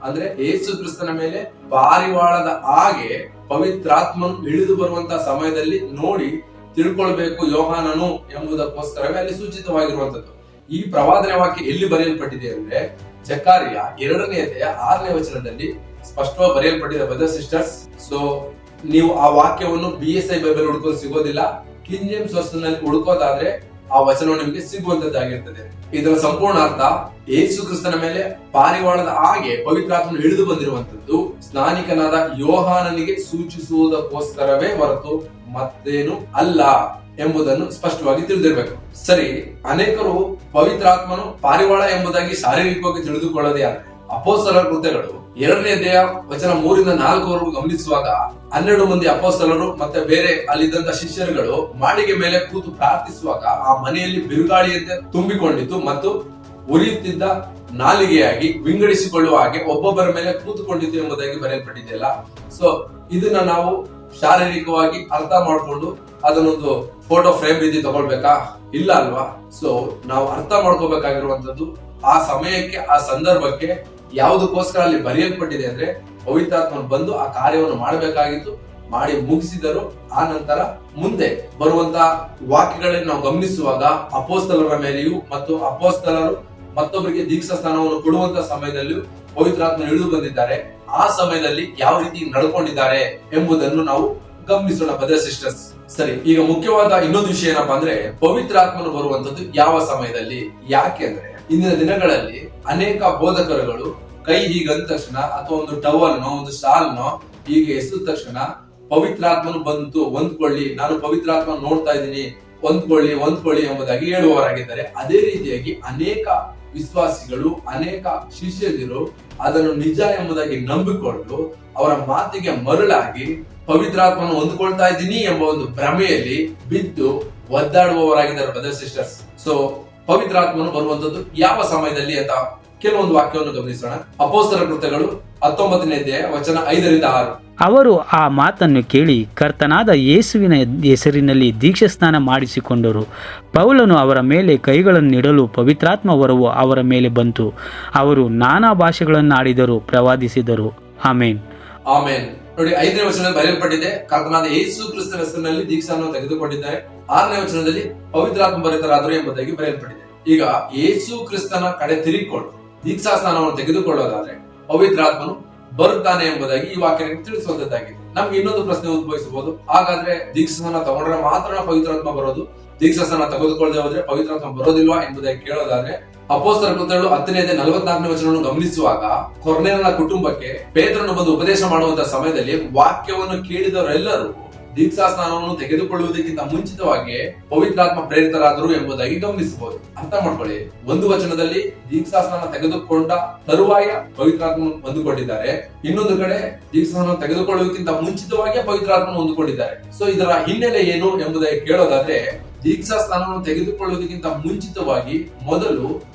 Speaker 1: ಅಂದ್ರೆ ಯೇಸು ಕ್ರಿಸ್ತನ ಮೇಲೆ ಪಾರಿವಾಳದ ಹಾಗೆ ಪವಿತ್ರಾತ್ಮನು ಇಳಿದು ಬರುವಂತಹ ಸಮಯದಲ್ಲಿ ನೋಡಿ ತಿಳ್ಕೊಳ್ಬೇಕು ಯೋಹಾನನು ಎಂಬುದಕ್ಕೋಸ್ಕರವೇ ಅಲ್ಲಿ ಸೂಚಿತವಾಗಿರುವಂತದ್ದು. ಈ ಪ್ರವಾದನೆ ವಾಕ್ಯ ಎಲ್ಲಿ ಬರೆಯಲ್ಪಟ್ಟಿದೆ ಅಂದ್ರೆ ಜಕಾರಿಯ 2ನೇ ಅಧ್ಯಾಯ 6ನೇ ವಚನದಲ್ಲಿ ಸ್ಪಷ್ಟವಾಗಿ ಬರೆಯಲ್ಪಟ್ಟಿದೆ ಬ್ರದರ್ ಸಿಸ್ಟರ್ಸ್. ಸೊ ನೀವು ಆ ವಾಕ್ಯವನ್ನು BSI ಬೈಬಲ್ ಹುಡುಕೋದು ಸಿಗೋದಿಲ್ಲ, ಕಿಂಗ್ ಜೇಮ್ಸ್ ವರ್ಷನ್ ನಲ್ಲಿ ಹುಡುಕೋದಾದ್ರೆ ಆ ವಚನ ನಿಮಗೆ ಸಿಗುವಂತದ್ದಾಗಿರ್ತದೆ. ಇದರ ಸಂಪೂರ್ಣ ಅರ್ಥ ಯೇಸು ಕ್ರಿಸ್ತನ ಮೇಲೆ ಪಾರಿವಾಳದ ಹಾಗೆ ಪವಿತ್ರಾತ್ಮನು ಇಳಿದು ಬಂದಿರುವಂತದ್ದು ಸ್ನಾನಿಕನಾದ ಯೋಹಾನನಿಗೆ ಸೂಚಿಸುವುದಕ್ಕೋಸ್ಕರವೇ ಹೊರತು ಮತ್ತೇನು ಅಲ್ಲ ಎಂಬುದನ್ನು ಸ್ಪಷ್ಟವಾಗಿ ತಿಳಿದಿರಬೇಕು. ಸರಿ, ಅನೇಕರು ಪವಿತ್ರಾತ್ಮನು ಪಾರಿವಾಳ ಎಂಬುದಾಗಿ ಶಾರೀರಿಕವಾಗಿ ತಿಳಿದುಕೊಳ್ಳದೆ ಆದ್ರೆ ಅಪೊಸ್ತಲರ ಕೃತ್ಯಗಳು 2ನೇ ಅಧ್ಯಾಯ ವಚನ 3ರಿಂದ 4ವರೆಗೂ ಗಮನಿಸುವಾಗ 12 ಮಂದಿ ಅಪೊಸ್ತಲರು ಮತ್ತೆ ಬೇರೆ ಅಲ್ಲಿದ್ದಂತ ಶಿಷ್ಯರುಗಳು ಮಾಡಿಗೆ ಮೇಲೆ ಕೂತು ಪ್ರಾರ್ಥಿಸುವಾಗ ಆ ಮನೆಯಲ್ಲಿ ಬಿರುಗಾಳಿಯಂತೆ ತುಂಬಿಕೊಂಡಿತ್ತು ಮತ್ತು ಉರಿಯುತ್ತಿದ್ದ ನಾಲಿಗೆಯಾಗಿ ವಿಂಗಡಿಸಿಕೊಳ್ಳುವ ಹಾಗೆ ಒಬ್ಬೊಬ್ಬರ ಮೇಲೆ ಕೂತುಕೊಂಡಿತ್ತು ಎಂಬುದಾಗಿ ಬರೆಯಲ್ಪಟ್ಟಿದೆಯಲ್ಲ. ಸೊ ಇದನ್ನ ನಾವು ಶಾರೀರಿಕವಾಗಿ ಅರ್ಥ ಮಾಡಿಕೊಂಡು ಅದನ್ನೊಂದು ಫೋಟೋ ಫ್ರೇಮ್ ರೀತಿ ತಗೊಳ್ಬೇಕಾ? ಇಲ್ಲ ಅಲ್ವಾ? ಸೊ ನಾವು ಅರ್ಥ ಮಾಡ್ಕೋಬೇಕಾಗಿರುವಂತದ್ದು ಆ ಸಮಯಕ್ಕೆ ಆ ಸಂದರ್ಭಕ್ಕೆ ಯಾವುದಕ್ಕೋಸ್ಕರ ಅಲ್ಲಿ ಬರೆಯಲ್ಪಟ್ಟಿದೆ ಅಂದ್ರೆ ಪವಿತ್ರಾತ್ಮನು ಬಂದು ಆ ಕಾರ್ಯವನ್ನು ಮಾಡಬೇಕಾಗಿತ್ತು, ಮಾಡಿ ಮುಗಿಸಿದರು. ಆ ನಂತರ ಮುಂದೆ ಬರುವಂತಹ ವಾಕ್ಯಗಳನ್ನು ನಾವು ಗಮನಿಸುವಾಗ ಅಪೊಸ್ತಲರ ಮೇಲೆಯೂ ಮತ್ತು ಅಪೊಸ್ತಲರು ಮತ್ತೊಬ್ಬರಿಗೆ ದೀಕ್ಷಾ ಸ್ನಾನವನ್ನು ಕೊಡುವಂತ ಸಮಯದಲ್ಲಿಯೂ ಪವಿತ್ರಾತ್ಮನು ಇಳಿದು ಬಂದಿದ್ದಾರೆ. ಆ ಸಮಯದಲ್ಲಿ ಯಾವ ರೀತಿ ನಡ್ಕೊಂಡಿದ್ದಾರೆ ಎಂಬುದನ್ನು ನಾವು ಗಮನಿಸೋಣ ಬ್ರದರ್ ಸಿಸ್ಟರ್ಸ್. ಸರಿ, ಈಗ ಮುಖ್ಯವಾದ ಇನ್ನೊಂದು ವಿಷಯ ಏನಪ್ಪಾ ಅಂದ್ರೆ ಪವಿತ್ರಾತ್ಮನು ಬರುವಂತದ್ದು ಯಾವ ಸಮಯದಲ್ಲಿ? ಯಾಕೆ ಅಂದ್ರೆ ಇಂದಿನ ದಿನಗಳಲ್ಲಿ ಅನೇಕ ಬೋಧಕರುಗಳು ಕೈ ಹೀಗಂದ ತಕ್ಷಣ ಅಥವಾ ಒಂದು ಟವಲ್ನೋ ಒಂದು ಶಾಲ್ನೋ ಹೀಗೆ ಎಸೆದ ತಕ್ಷಣ ಪವಿತ್ರಾತ್ಮನು ಬಂತು, ಹೊಂದ್ಕೊಳ್ಳಿ, ನಾನು ಪವಿತ್ರಾತ್ಮ ನೋಡ್ತಾ ಇದ್ದೀನಿ, ಹೊಂದ್ಕೊಳ್ಳಿ ಎಂಬುದಾಗಿ ಹೇಳುವವರಾಗಿದ್ದಾರೆ. ಅದೇ ರೀತಿಯಾಗಿ ಅನೇಕ ವಿಶ್ವಾಸಿಗಳು ಅನೇಕ ಶಿಷ್ಯರು ಅದನ್ನು ನಿಜ ಎಂಬುದಾಗಿ ನಂಬಿಕೊಂಡು ಅವರ ಮಾತಿಗೆ ಮರುಳಾಗಿ ಪವಿತ್ರಾತ್ಮನು ಹೊಂದ್ಕೊಳ್ತಾ ಇದ್ದೀನಿ ಎಂಬ ಒಂದು ಭ್ರಮೆಯಲ್ಲಿ ಬಿದ್ದು ಒದ್ದಾಡುವವರಾಗಿದ್ದಾರೆ ಬ್ರದರ್ ಸಿಸ್ಟರ್ಸ್. ಸೊ ಪವಿತ್ರಾತ್ಮನು ಬರುವಂತದ್ದು ಯಾವ ಸಮಯದಲ್ಲಿ ಅಂತ ಕೆಲವೊಂದು ವಾಕ್ಯವನ್ನು ಗಮನಿಸೋಣ. ಅಪೊಸ್ತಲರ ಕೃತ್ಯಗಳು 19ನೇ ಅಧ್ಯಾಯ ವಚನ 5ರಿಂದ 6.
Speaker 2: ಅವರು ಆ ಮಾತನ್ನು ಕೇಳಿ ಕರ್ತನಾದ ಯೇಸುವಿನ ಹೆಸರಿನಲ್ಲಿ ದೀಕ್ಷಾಸ್ನಾನ ಮಾಡಿಸಿಕೊಂಡರು. ಪೌಲನು ಅವರ ಮೇಲೆ ಕೈಗಳನ್ನಿಡಲು ಪವಿತ್ರಾತ್ಮ ವರವು ಅವರ ಮೇಲೆ ಬಂತು. ಅವರು ನಾನಾ ಭಾಷೆಗಳನ್ನಾಡಿದರು, ಪ್ರವಾದಿಸಿದರು. ಆಮೇನ್.
Speaker 1: ಆಮೇನ್. ನೋಡಿ, 5ನೇ ವಚನದಲ್ಲಿ ಬರೆಯಲ್ಪಟ್ಟಿದೆ ಕರ್ತನಾದ ಯೇಸು ಕ್ರಿಸ್ತನ ಹೆಸರಿನಲ್ಲಿ ದೀಕ್ಷಾವನ್ನು ತೆಗೆದುಕೊಂಡಿದ್ದಾರೆ. 6ನೇ ವಚನದಲ್ಲಿ ಪವಿತ್ರಾತ್ಮ ಭರಿತರಾದರು ಎಂಬುದಾಗಿ ಬರೆಯಲ್ಪಟ್ಟಿದೆ. ಈಗ ಯೇಸು ಕ್ರಿಸ್ತನ ಕಡೆ ತಿರುಗಿಕೊಂಡು ದೀಕ್ಷಾ ಸ್ನಾನವನ್ನು ತೆಗೆದುಕೊಳ್ಳೋದಾದ್ರೆ ಪವಿತ್ರಾತ್ಮನು ಬರುತ್ತಾನೆ ಎಂಬುದಾಗಿ ಈ ವಾಕ್ಯ ತಿಳಿಸುವಂತದ್ದಾಗಿದೆ. ನಮ್ಗೆ ಇನ್ನೊಂದು ಪ್ರಶ್ನೆ ಉದ್ಭವಿಸಬಹುದು, ಹಾಗಾದ್ರೆ ದೀಕ್ಷಾ ಸ್ನಾನ ತಗೊಂಡ್ರೆ ಮಾತ್ರ ಪವಿತ್ರಾತ್ಮ ಬರೋದು, ದೀಕ್ಷಾ ಸ್ನಾನ ತೆಗೆದುಕೊಳ್ಳದೆ ಹೋದ್ರೆ ಪವಿತ್ರಾತ್ಮ ಬರೋದಿಲ್ವಾ ಎಂಬುದಾಗಿ ಕೇಳೋದಾದ್ರೆ ಅಪೊಸ್ತಲರ ಕೃತ್ಯಗಳು 10ನೇ ಅಧ್ಯಾಯ 44ನೇ ವಚನವನ್ನು ಗಮನಿಸುವಾಗ ಕೊರ್ನೇಲನ ಕುಟುಂಬಕ್ಕೆ ಪೇತ್ರನು ಬಂದು ಉಪದೇಶ ಮಾಡುವಂತಹ ಸಮಯದಲ್ಲಿ ವಾಕ್ಯವನ್ನು ಕೇಳಿದವರೆಲ್ಲರೂ ದೀಕ್ಷಾ ಸ್ನಾನವನ್ನು ತೆಗೆದುಕೊಳ್ಳುವುದಕ್ಕಿಂತ ಮುಂಚಿತವಾಗಿ ಪವಿತ್ರಾತ್ಮ ಪ್ರೇರಿತರಾದರು ಎಂಬುದಾಗಿ ಗಮನಿಸಬಹುದು. ಅರ್ಥ ಮಾಡ್ಕೊಳ್ಳಿ, ಒಂದು ವಚನದಲ್ಲಿ ದೀಕ್ಷಾ ಸ್ನಾನ ತೆಗೆದುಕೊಂಡ ತರುವಾಯ ಪವಿತ್ರಾತ್ಮ ಹೊಂದಿಕೊಂಡಿದ್ದಾರೆ, ಇನ್ನೊಂದು ಕಡೆ ದೀಕ್ಷಾ ಸ್ನಾನ ತೆಗೆದುಕೊಳ್ಳುವುದಕ್ಕಿಂತ ಮುಂಚಿತವಾಗಿ ಪವಿತ್ರಾತ್ಮ ಹೊಂದಿಕೊಂಡಿದ್ದಾರೆ. ಸೊ ಇದರ ಹಿನ್ನೆಲೆ ಏನು ಎಂಬುದಾಗಿ ಕೇಳೋದಾದ್ರೆ ದೀಕ್ಷಾ ಸ್ನಾನವನ್ನು ತೆಗೆದುಕೊಳ್ಳುವುದಕ್ಕಿಂತ ಮುಂಚಿತವಾಗಿ ಮೊದಲು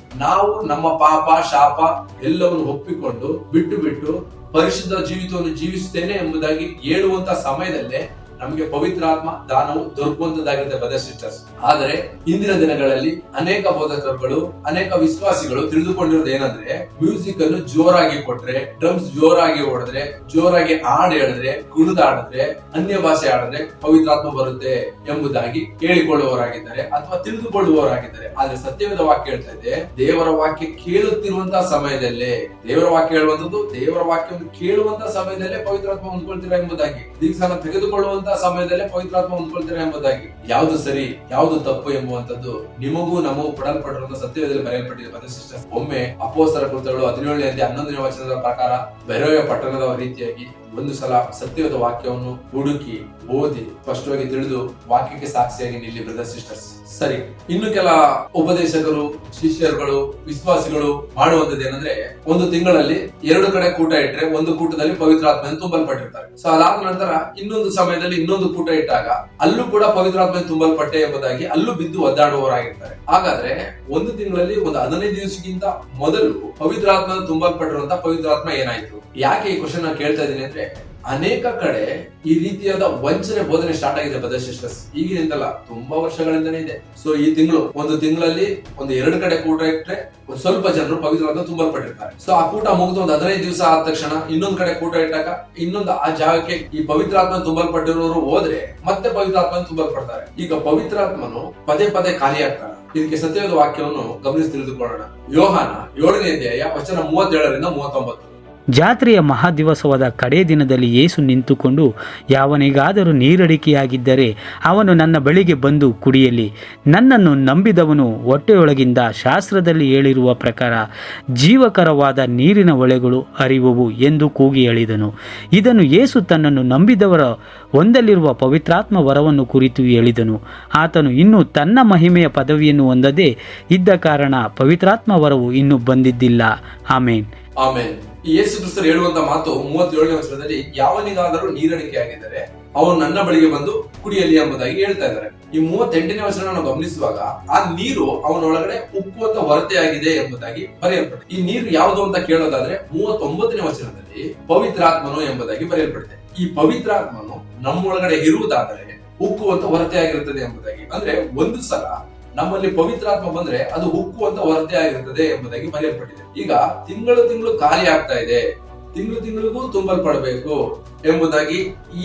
Speaker 1: ನಾವು ನಮ್ಮ ಪಾಪ ಶಾಪ ಎಲ್ಲವನ್ನು ಒಪ್ಪಿಕೊಂಡು ಬಿಟ್ಟು ಪರಿಶುದ್ಧ ಜೀವಿತವನ್ನು ಜೀವಿಸುತ್ತೇನೆ ಎಂಬುದಾಗಿ ಹೇಳುವಂತ ಸಮಯದಲ್ಲೇ ನಮಗೆ ಪವಿತ್ರಾತ್ಮ ದಾನವು ದೊರಕುವಂತದ್ದಾಗಿರುತ್ತೆ ಬ್ರದರ್ ಸಿಸ್ಟರ್ಸ್. ಆದರೆ ಇಂದಿನ ದಿನಗಳಲ್ಲಿ ಅನೇಕ ಬೋಧಕರುಗಳು ಅನೇಕ ವಿಶ್ವಾಸಿಗಳು ತಿಳಿದುಕೊಂಡಿರೋದು ಏನಂದ್ರೆ ಮ್ಯೂಸಿಕ್ ಅನ್ನು ಜೋರಾಗಿ ಕೊಟ್ರೆ, ಡ್ರಮ್ಸ್ ಜೋರಾಗಿ ಹೊಡೆದ್ರೆ, ಜೋರಾಗಿ ಹಾಡು ಹೇಳಿದ್ರೆ, ಕುಣಿದಾಡಿದ್ರೆ, ಅನ್ಯ ಭಾಷೆ ಆಡಿದ್ರೆ ಪವಿತ್ರಾತ್ಮ ಬರುತ್ತೆ ಎಂಬುದಾಗಿ ಹೇಳಿಕೊಳ್ಳುವವರಾಗಿದ್ದಾರೆ ಅಥವಾ ತಿಳಿದುಕೊಳ್ಳುವವರಾಗಿದ್ದಾರೆ. ಆದ್ರೆ ಸತ್ಯವೇದ ವಾಕ್ಯ ಹೇಳ್ತಾ ಇದೆ, ದೇವರ ವಾಕ್ಯ ಕೇಳುತ್ತಿರುವಂತಹ ಸಮಯದಲ್ಲೇ, ದೇವರ ವಾಕ್ಯ ಹೇಳುವಂತದ್ದು ದೇವರ ವಾಕ್ಯವನ್ನು ಕೇಳುವಂತಹ ಸಮಯದಲ್ಲೇ ಪವಿತ್ರಾತ್ಮ ಹೊಂದ್ಕೊಳ್ತೀರಾ ಎಂಬುದಾಗಿ, ದೀಕ್ಷಾನ ತೆಗೆದುಕೊಳ್ಳುವಂತ ಇರುವಂತಹ ಸಮಯದಲ್ಲೇ ಪವಿತ್ರಾತ್ಮ ಹೊಂದ್ಕೊಳ್ತಾರೆ ಎಂಬುದಾಗಿ. ಯಾವುದು ಸರಿ ಯಾವುದು ತಪ್ಪು ಎಂಬುವಂತದ್ದು ನಿಮಗೂ ನಮಗೂ ಕೊಡಲ್ಪಟ್ಟಿರುವಂತಹ ಸತ್ಯವೇದದಲ್ಲಿ ಬರೆಯಲ್ಪಟ್ಟಿದೆ ಬ್ರದರ್ ಸಿಸ್ಟರ್ಸ್. ಒಮ್ಮೆ ಅಪೊಸ್ತಲರ ಕೃತ್ಯಗಳು 17ನೇ ವಚನದ ಪ್ರಕಾರ ಬೆರೋಯ ಪಟ್ಟಣದ ರೀತಿಯಾಗಿ ಒಂದು ಸಲ ಸತ್ಯವಾದ ವಾಕ್ಯವನ್ನು ಹುಡುಕಿ ಓದಿ ಸ್ಪಷ್ಟವಾಗಿ ತಿಳಿದು ವಾಕ್ಯಕ್ಕೆ ಸಾಕ್ಷಿಯಾಗಿ ನಿಲ್ಲಿ ಬ್ರದರ್ ಸಿಸ್ಟರ್ಸ್. ಸರಿ, ಇನ್ನು ಕೆಲ ಉಪದೇಶಕರು, ಶಿಷ್ಯರುಗಳು, ವಿಶ್ವಾಸಿಗಳು ಮಾಡುವಂತದ್ದು ಏನಂದ್ರೆ, ಒಂದು ತಿಂಗಳಲ್ಲಿ 2 ಕಡೆ ಕೂಟ ಇಟ್ರೆ ಒಂದು ಕೂಟದಲ್ಲಿ ಪವಿತ್ರಾತ್ಮೆಯನ್ನು ತುಂಬಲ್ಪಟ್ಟಿರ್ತಾರೆ. ಸೊ ಅದಾದ ನಂತರ ಇನ್ನೊಂದು ಸಮಯದಲ್ಲಿ ಇನ್ನೊಂದು ಕೂಟ ಇಟ್ಟಾಗ ಅಲ್ಲೂ ಕೂಡ ಪವಿತ್ರಾತ್ಮ ತುಂಬಲ್ಪಟ್ಟೆ ಎಂಬುದಾಗಿ ಅಲ್ಲೂ ಬಿದ್ದು ಒದ್ದಾಡುವವರಾಗಿರ್ತಾರೆ. ಹಾಗಾದ್ರೆ ಒಂದು ತಿಂಗಳಲ್ಲಿ ಒಂದು 15 ದಿವಸಕ್ಕಿಂತ ಮೊದಲು ಪವಿತ್ರಾತ್ಮ ತುಂಬಲ್ಪಟ್ಟಿರುವಂತಹ ಪವಿತ್ರಾತ್ಮ ಏನಾಯ್ತು? ಯಾಕೆ ಈ ಕ್ವಶನ್ ನಾನು ಕೇಳ್ತಾ ಇದ್ದೀನಿ ಅಂದ್ರೆ, ಅನೇಕ ಕಡೆ ಈ ರೀತಿಯಾದ ವಂಚನೆ ಬೋಧನೆ ಸ್ಟಾರ್ಟ್ ಆಗಿದೆ ಬ್ರದರ್ ಸಿಸ್ಟರ್ಸ್. ಈಗಿನಿಂದಲ್ಲ, ತುಂಬಾ ವರ್ಷಗಳಿಂದನೇ ಇದೆ. ಸೊ ಈ ಒಂದು ತಿಂಗಳಲ್ಲಿ ಒಂದು 2 ಕಡೆ ಕೂಟ ಇಟ್ಟರೆ ಸ್ವಲ್ಪ ಜನರು ಪವಿತ್ರಾತ್ಮ ತುಂಬಲ್ಪಟ್ಟಿರ್ತಾರೆ. ಸೊ ಆ ಕೂಟ ಮುಗಿದು ಒಂದು 15 ದಿವಸ ಆದ ತಕ್ಷಣ ಇನ್ನೊಂದ್ ಕಡೆ ಕೂಟ ಇಟ್ಟಾಗ ಇನ್ನೊಂದು ಆ ಜಾಗಕ್ಕೆ ಈ ಪವಿತ್ರಾತ್ಮ ತುಂಬಲ್ಪಟ್ಟಿರೋರು ಹೋದ್ರೆ ಮತ್ತೆ ಪವಿತ್ರಾತ್ಮ ತುಂಬಲ್ಪಡ್ತಾರೆ. ಈಗ ಪವಿತ್ರಾತ್ಮನು ಪದೇ ಪದೇ ಖಾಲಿ ಆಗ್ತಾರೆ. ಇದಕ್ಕೆ ಸತ್ಯವಾದ ವಾಕ್ಯವನ್ನು ಗಮನಿಸಿ ತಿಳಿದುಕೊಳ್ಳೋಣ. ಯೋಹಾನ 7ನೇ ಅಧ್ಯಾಯ ವಚನ 37ರಿಂದ 39.
Speaker 2: ಜಾತ್ರೆಯ ಮಹಾದಿವಸವಾದ ಕಡೇ ದಿನದಲ್ಲಿ ಯೇಸು ನಿಂತುಕೊಂಡು, ಯಾವನಿಗಾದರೂ ನೀರಡಿಕೆಯಾಗಿದ್ದರೆ ಅವನು ನನ್ನ ಬಳಿಗೆ ಬಂದು ಕುಡಿಯಲಿ. ನನ್ನನ್ನು ನಂಬಿದವನು ಹೊಟ್ಟೆಯೊಳಗಿಂದ ಶಾಸ್ತ್ರದಲ್ಲಿ ಹೇಳಿರುವ ಪ್ರಕಾರ ಜೀವಕರವಾದ ನೀರಿನ ಹೊಳೆಗಳು ಹರಿಯುವವು ಎಂದು ಕೂಗಿ ಹೇಳಿದನು. ಇದನ್ನು ಯೇಸು ತನ್ನನ್ನು ನಂಬಿದವರ ಹೊಂದಲಿರುವ ಪವಿತ್ರಾತ್ಮ ವರವನ್ನು ಕುರಿತು ಹೇಳಿದನು. ಆತನು ಇನ್ನೂ ತನ್ನ ಮಹಿಮೆಯ ಪದವಿಯನ್ನು ಹೊಂದದೇ ಇದ್ದ ಕಾರಣ ಪವಿತ್ರಾತ್ಮ ವರವು ಇನ್ನೂ ಬಂದಿದ್ದಿಲ್ಲ. ಆಮೇನ್.
Speaker 1: ಆಮೇನ್. ಯೇಸು ಕ್ರಿಸ್ತರು ಹೇಳುವಂತ ಮಾತು 37ನೇ ವಚನದಲ್ಲಿ, ಯಾವನಿಗಾದರೂ ನೀರಡಿಕೆ ಆಗಿದ್ದರೆ ಅವನು ನನ್ನ ಬಳಿಗೆ ಬಂದು ಕುಡಿಯಲಿ ಎಂಬುದಾಗಿ ಹೇಳ್ತಾ ಇದ್ದಾರೆ. ಈ 38ನೇ ವಚನ ನಾವು ಗಮನಿಸುವಾಗ ಆ ನೀರು ಅವನೊಳಗಡೆ ಉಕ್ಕುವಂತ ಹೊರತೆಯಾಗಿದೆ ಎಂಬುದಾಗಿ ಬರೆಯಲ್ಪಟ್ಟಿದೆ. ಈ ನೀರು ಯಾವುದು ಅಂತ ಕೇಳೋದಾದ್ರೆ 39ನೇ ವಚನದಲ್ಲಿ ಪವಿತ್ರಾತ್ಮನು ಎಂಬುದಾಗಿ ಬರೆಯಲ್ಪಟ್ಟಿದೆ. ಈ ಪವಿತ್ರಾತ್ಮನು ನಮ್ಮೊಳಗಡೆ ಇರುವುದಾದರೆ ಉಕ್ಕುವಂತ ಹೊರತೆಯಾಗಿರುತ್ತದೆ ಎಂಬುದಾಗಿ. ಅಂದ್ರೆ ಒಂದು ಸಲ ನಮ್ಮಲ್ಲಿ ಪವಿತ್ರಾತ್ಮ ಬಂದ್ರೆ ಅದು ಉಕ್ಕುವಂತ ಹೊರತೆ ಆಗಿರುತ್ತದೆ ಎಂಬುದಾಗಿ ಬರೆಯಲ್ಪಟ್ಟಿದೆ. ಈಗ ತಿಂಗಳು ಖಾಲಿ ಆಗ್ತಾ ಇದೆ, ತಿಂಗಳಿಗೂ ತುಂಬಲ್ಪಡಬೇಕು ಎಂಬುದಾಗಿ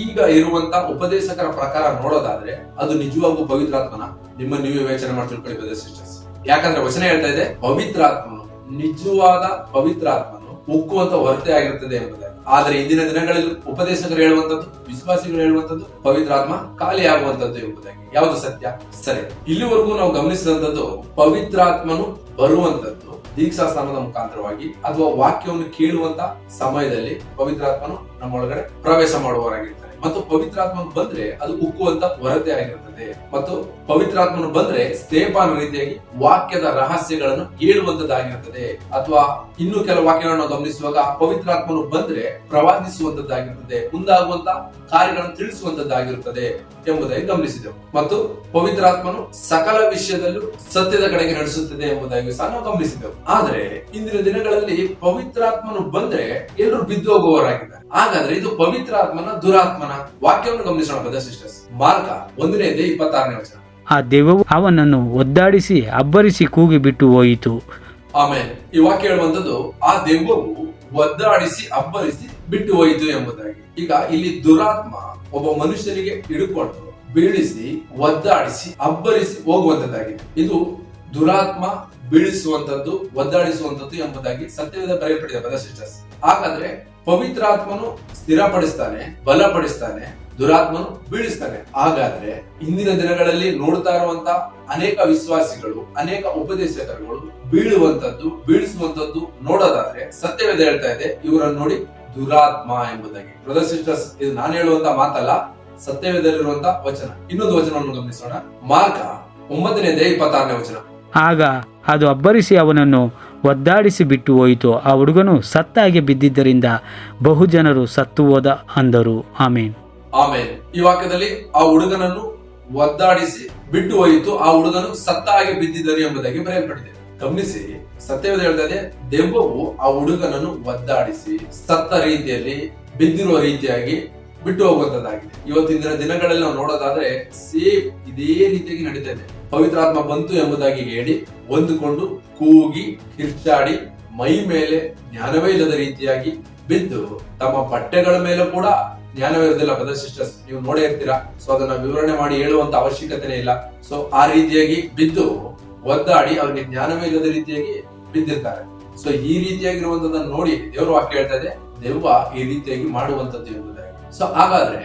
Speaker 1: ಈಗ ಇರುವಂತ ಉಪದೇಶಕರ ಪ್ರಕಾರ ನೋಡೋದಾದ್ರೆ ಅದು ನಿಜವಾಗೂ ಪವಿತ್ರಾತ್ಮನ? ನಿಮ್ಮ ನೀವೇ ಯೋಚನೆ ಮಾಡಿ ತಿಳ್ಕೊಳ್ಳಿ ಬ್ರದರ್ ಸಿಸ್ಟರ್ಸ್. ಯಾಕಂದ್ರೆ ವಚನ ಹೇಳ್ತಾ ಇದೆ, ಪವಿತ್ರಾತ್ಮನು, ನಿಜವಾದ ಪವಿತ್ರಾತ್ಮನು ಉಕ್ಕುವಂತ ಹೊರತೆ ಆಗಿರುತ್ತದೆ ಎಂಬುದಾಗಿ. ಆದ್ರೆ ಇಂದಿನ ದಿನಗಳಲ್ಲಿ ಉಪದೇಶಕರು ಹೇಳುವಂತದ್ದು, ವಿಶ್ವಾಸಿಗಳು ಹೇಳುವಂತದ್ದು ಪವಿತ್ರಾತ್ಮ ಖಾಲಿ ಆಗುವಂತದ್ದು ಎಂಬುದಾಗಿ. ಯಾವುದು ಸತ್ಯ? ಸರಿ, ಇಲ್ಲಿವರೆಗೂ ನಾವು ಗಮನಿಸಿದಂತದ್ದು ಪವಿತ್ರಾತ್ಮನು ಬರುವಂತದ್ದು ದೀಕ್ಷಾಸ್ನಾನದ ಮುಖಾಂತರವಾಗಿ ಅಥವಾ ವಾಕ್ಯವನ್ನು ಕೇಳುವಂತ ಸಮಯದಲ್ಲಿ ಪವಿತ್ರಾತ್ಮನು ನಮ್ಮೊಳಗಡೆ ಪ್ರವೇಶ ಮಾಡುವವರಾಗಿರ್ತಾರೆ. ಮತ್ತು ಪವಿತ್ರಾತ್ಮನು ಬಂದ್ರೆ ಅದು ಉಕ್ಕುವಂತ ಹೊರತೆ ಆಗಿರುತ್ತದೆ. ಮತ್ತು ಪವಿತ್ರಾತ್ಮನು ಬಂದ್ರೆ ಸ್ಟೇಫಾನ ರೀತಿಯಾಗಿ ವಾಕ್ಯದ ರಹಸ್ಯಗಳನ್ನು ಹೇಳುವಂತದ್ದಾಗಿರುತ್ತದೆ. ಅಥವಾ ಇನ್ನು ಕೆಲವು ವಾಕ್ಯಗಳನ್ನು ಗಮನಿಸುವಾಗ ಪವಿತ್ರಾತ್ಮನು ಬಂದ್ರೆ ಪ್ರವಾದಿಸುವಂತದ್ದಾಗಿರುತ್ತದೆ, ಮುಂದಾಗುವಂತ ಕಾರ್ಯಗಳನ್ನು ತಿಳಿಸುವಂತದ್ದಾಗಿರುತ್ತದೆ ಎಂಬುದಾಗಿ ಗಮನಿಸಿದೆವು. ಮತ್ತು ಪವಿತ್ರಾತ್ಮನು ಸಕಲ ವಿಷಯದಲ್ಲೂ ಸತ್ಯದ ಕಡೆಗೆ ನಡೆಸುತ್ತದೆ ಎಂಬುದಾಗಿ ಸಹ ನಾವು ಗಮನಿಸಿದೆವು. ಆದ್ರೆ ಇಂದಿನ ದಿನಗಳಲ್ಲಿ ಪವಿತ್ರಾತ್ಮನು ಬಂದ್ರೆ ಎಲ್ಲರೂ ಬಿದ್ದು ಹೋಗುವವರಾಗಿದ್ದಾರೆ. ಹಾಗಾದ್ರೆ ಇದು ಪವಿತ್ರಾತ್ಮನ ದುರಾತ್ಮನ? ವಾಕ್ಯವನ್ನು ಗಮನಿಸೋಣ ಬ್ರದರ್ ಸಿಸ್ಟರ್ಸ್. ಮಾರ್ಕ 1ನೇ ಅಧ್ಯಾಯ 26ನೇ ವಚನ.
Speaker 2: ಆ ದೆವ್ವವು ಅವನನ್ನು ಒದ್ದಾಡಿಸಿ ಅಬ್ಬರಿಸಿ ಕೂಗಿ ಬಿಟ್ಟು ಹೋಯಿತು.
Speaker 1: ಆಮೇಲೆ ಈ ವಾಕ್ಯ ಹೇಳುವಂತದ್ದು ಆ ದೆವ್ವವು ಒದ್ದಾಡಿಸಿ ಅಬ್ಬರಿಸಿ ಬಿಟ್ಟು ಹೋಯಿತು ಎಂಬುದಾಗಿ. ಈಗ ಇಲ್ಲಿ ದುರಾತ್ಮ ಒಬ್ಬ ಮನುಷ್ಯನಿಗೆ ಹಿಡ್ಕೊಂಡು ಬೀಳಿಸಿ ಒದ್ದಾಡಿಸಿ ಅಬ್ಬರಿಸಿ ಹೋಗುವಂತದ್ದಾಗಿದೆ. ಇದು ದುರಾತ್ಮ ಬೀಳಿಸುವಂತದ್ದು, ಒದ್ದಾಡಿಸುವಂತದ್ದು ಎಂಬುದಾಗಿ ಸತ್ಯವೇದ ಬರೆಯಲ್ಪಟ್ಟಿದೆ ಬ್ರದರ್ ಸಿಸ್ಟರ್ಸ್. ಹಾಗಾದ್ರೆ ಪವಿತ್ರಾತ್ಮನು ಸ್ಥಿರಪಡಿಸ್ತಾನೆ, ಬಲಪಡಿಸ್ತಾನೆ, ದುರಾತ್ಮನು ಬೀಳಿಸ್ತಾನೆ. ಹಾಗಾದ್ರೆ ಇಂದಿನ ದಿನಗಳಲ್ಲಿ ನೋಡ್ತಾ ಇರುವಂತ ಅನೇಕ ವಿಶ್ವಾಸಿಗಳು, ಅನೇಕ ಉಪದೇಶಕರುಗಳು ಬೀಳುವಂತದ್ದು, ಬೀಳಿಸುವಂತದ್ದು ನೋಡೋದಾದ್ರೆ ಸತ್ಯವೇದ ಹೇಳ್ತಾ ಇದೆ ಇವರನ್ನು ನೋಡಿ ದುರಾತ್ಮ ಎಂಬುದಾಗಿ. ಬ್ರದರ್ ಸಿಸ್ಟರ್ಸ್, ಇದು ನಾನು ಹೇಳುವಂತ ಮಾತಲ್ಲ, ಸತ್ಯವೇದಲ್ಲಿರುವಂತ ವಚನ. ಇನ್ನೊಂದು ವಚನವನ್ನು ಗಮನಿಸೋಣ. ಮಾರ್ಕ 9ನೇ ಅಧ್ಯಾಯ 26ನೇ ವಚನ.
Speaker 2: ಆಗ ಅದು ಅಬ್ಬರಿಸಿ ಅವನನ್ನು ಒದ್ದಾಡಿಸಿ ಬಿಟ್ಟು ಹೋಯಿತು. ಆ ಹುಡುಗನು ಸತ್ತಾಗಿ ಬಿದ್ದಿದ್ದರಿಂದ ಬಹುಜನರು ಸತ್ತು ಹೋದ ಅಂದರು. ಆಮೇನ್.
Speaker 1: ಆಮೇನ್. ಈ ವಾಕ್ಯದಲ್ಲಿ ಆ ಹುಡುಗನನ್ನು ಒದ್ದಾಡಿಸಿ ಬಿಟ್ಟು ಹೋಯಿತು, ಆ ಹುಡುಗನು ಸತ್ತಾಗಿ ಬಿದ್ದಿದ್ದರು ಎಂಬುದಾಗಿ ಬರೆಯಲ್ಪಟ್ಟಿದೆ. ಗಮನಿಸಿ, ಸತ್ಯವೇದ ಹೇಳ್ತಾ ಇದೆ ದೆವ್ವವು ಆ ಹುಡುಗನನ್ನು ಒದ್ದಾಡಿಸಿ ಸತ್ತ ರೀತಿಯಲ್ಲಿ, ಬಿದ್ದಿರುವ ರೀತಿಯಾಗಿ ಬಿಟ್ಟು ಹೋಗುವಂತದ್ದಾಗಿದೆ. ಇವತ್ತಿನ ದಿನಗಳಲ್ಲಿ ನಾವು ನೋಡೋದಾದ್ರೆ ಸೇಮ್ ಇದೇ ರೀತಿಯಾಗಿ ನಡೀತಾ ಇದೆ. ಪವಿತ್ರಾತ್ಮ ಬಂತು ಎಂಬುದಾಗಿ ಹೇಳಿ ಹೊಂದಿಕೊಂಡು ಕೂಗಿ ಕಿರ್ಚಾಡಿ ಮೈ ಮೇಲೆ ಜ್ಞಾನವೇ ಇಲ್ಲದ ರೀತಿಯಾಗಿ ಬಿದ್ದು ತಮ್ಮ ಬಟ್ಟೆಗಳ ಮೇಲೆ ಕೂಡ ಜ್ಞಾನವೇ ಇರೋದಿಲ್ಲ ಬ್ರದರ್ ಸಿಸ್ಟರ್ಸ್. ನೀವು ನೋಡೇ ಇರ್ತೀರಾ. ಸೊ ಅದನ್ನ ವಿವರಣೆ ಮಾಡಿ ಹೇಳುವಂತ ಅವಶ್ಯಕತೆ ಇಲ್ಲ. ಸೊ ಆ ರೀತಿಯಾಗಿ ಬಿದ್ದು ಒದ್ದಾಡಿ ಅವ್ರಿಗೆ ಜ್ಞಾನವೇ ಇಲ್ಲದ ರೀತಿಯಾಗಿ ಬಿದ್ದಿರ್ತಾರೆ. ಸೊ ಈ ರೀತಿಯಾಗಿರುವಂತದನ್ನ ನೋಡಿ ದೇವರು ವಾಕ್ಯ ಹೇಳ್ತಾ ಇದೆ, ದೆವ್ವ ಈ ರೀತಿಯಾಗಿ ಮಾಡುವಂತದ್ದು ಎಂಬುದಾಗಿ. ಸೊ ಹಾಗಾದ್ರೆ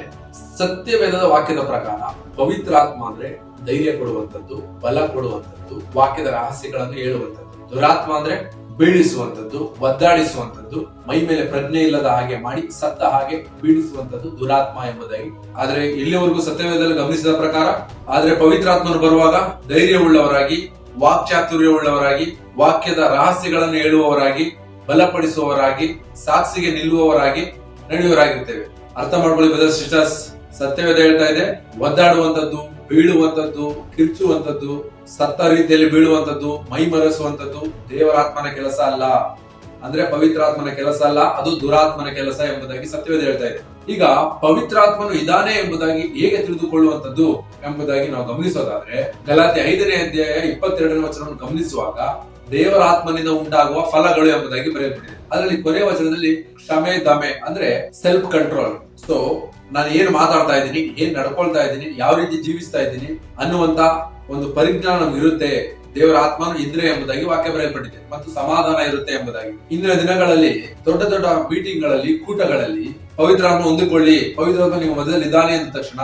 Speaker 1: ಸತ್ಯವೇದದ ವಾಕ್ಯದ ಪ್ರಕಾರ ಪವಿತ್ರಾತ್ಮ ಅಂದ್ರೆ ಧೈರ್ಯ ಕೊಡುವಂತದ್ದು, ಬಲ ಕೊಡುವಂತದ್ದು, ವಾಕ್ಯದ ರಹಸ್ಯಗಳನ್ನು ಹೇಳುವಂತದ್ದು. ದುರಾತ್ಮ ಅಂದ್ರೆ ಬೀಳಿಸುವಂತದ್ದು, ಒದ್ದಾಡಿಸುವಂತದ್ದು, ಮೈ ಮೇಲೆ ಪ್ರಜ್ಞೆ ಇಲ್ಲದ ಹಾಗೆ ಮಾಡಿ ಸತ್ತ ಹಾಗೆ ಬೀಳಿಸುವಂತದ್ದು ದುರಾತ್ಮ ಎಂಬುದಾಗಿ. ಆದ್ರೆ ಇಲ್ಲಿವರೆಗೂ ಸತ್ಯವೇದದಲ್ಲಿ ಗಮನಿಸಿದ ಪ್ರಕಾರ ಆದ್ರೆ ಪವಿತ್ರಾತ್ಮನು ಬರುವಾಗ ಧೈರ್ಯವುಳ್ಳವರಾಗಿ, ವಾಕ್ಚಾತುರ್ಯವುಳ್ಳವರಾಗಿ, ವಾಕ್ಯದ ರಹಸ್ಯಗಳನ್ನು ಹೇಳುವವರಾಗಿ, ಬಲಪಡಿಸುವವರಾಗಿ, ಸಾಕ್ಷಿಗೆ ನಿಲ್ಲುವವರಾಗಿ ನಡೆಯುವವರಾಗಿರ್ತೇವೆ. ಅರ್ಥ ಮಾಡ್ಕೊಳ್ಳಿ ಬ್ರದರ್ಸ್ ಸಿಸ್ಟರ್ಸ್, ಸತ್ಯವೇದ ಹೇಳ್ತಾ ಇದೆ ಒದ್ದಾಡುವಂತದ್ದು, ಬೀಳುವಂತದ್ದು, ಕಿರ್ಚುವಂತದ್ದು, ಸತ್ತ ರೀತಿಯಲ್ಲಿ ಬೀಳುವಂತದ್ದು, ಮೈ ಮರೆಸುವಂತದ್ದು ದೇವರಾತ್ಮನ ಕೆಲಸ ಅಲ್ಲ, ಅಂದ್ರೆ ಪವಿತ್ರಾತ್ಮನ ಕೆಲಸ ಅಲ್ಲ, ಅದು ದುರಾತ್ಮನ ಕೆಲಸ ಎಂಬುದಾಗಿ ಸತ್ಯವೇದ ಹೇಳ್ತಾ ಇದೆ. ಈಗ ಪವಿತ್ರಾತ್ಮನು ಇದಾನೆ ಎಂಬುದಾಗಿ ಹೇಗೆ ತಿಳಿದುಕೊಳ್ಳುವಂತದ್ದು ಎಂಬುದಾಗಿ ನಾವು ಗಮನಿಸೋದಾದ್ರೆ ಗಲಾತ್ಯ 5ನೇ ಅಧ್ಯಾಯ 22ನೇ ವಚನವನ್ನು ಗಮನಿಸುವಾಗ ದೇವರ ಆತ್ಮನಿಂದ ಉಂಟಾಗುವ ಫಲಗಳು ಎಂಬುದಾಗಿ ಬರೆಯಲ್ಪಟ್ಟಿದೆ. ಅದರಲ್ಲಿ ಕೊನೆಯ ವಚನದಲ್ಲಿ ಕ್ಷಮೆ, ದಮೆ ಅಂದ್ರೆ ಸೆಲ್ಫ್ ಕಂಟ್ರೋಲ್. ಸೊ ನಾನು ಏನು ಮಾತಾಡ್ತಾ ಇದ್ದೀನಿ, ಏನ್ ನಡ್ಕೊಳ್ತಾ ಇದ್ದೀನಿ, ಯಾವ ರೀತಿ ಜೀವಿಸ್ತಾ ಇದ್ದೀನಿ ಅನ್ನುವಂತ ಒಂದು ಪರಿಜ್ಞಾನ ನಮ್ಗೆ ಇರುತ್ತೆ. ದೇವರ ಆತ್ಮನು ಇದ್ರೆ ಎಂಬುದಾಗಿ ವಾಕ್ಯ ಬರೆಯಲ್ಪಟ್ಟಿದೆ ಮತ್ತು ಸಮಾಧಾನ ಇರುತ್ತೆ ಎಂಬುದಾಗಿ. ಇಂದಿನ ದಿನಗಳಲ್ಲಿ ದೊಡ್ಡ ದೊಡ್ಡ ಮೀಟಿಂಗ್ ಗಳಲ್ಲಿ, ಕೂಟಗಳಲ್ಲಿ ಪವಿತ್ರಾತ್ಮ ಹೊಂದಿಕೊಳ್ಳಿ, ಪವಿತ್ರಾತ್ಮ ನಿಮ್ಮ ಮಧ್ಯದಲ್ಲಿ ಇದ್ದಾನೆ ಅಂದ ತಕ್ಷಣ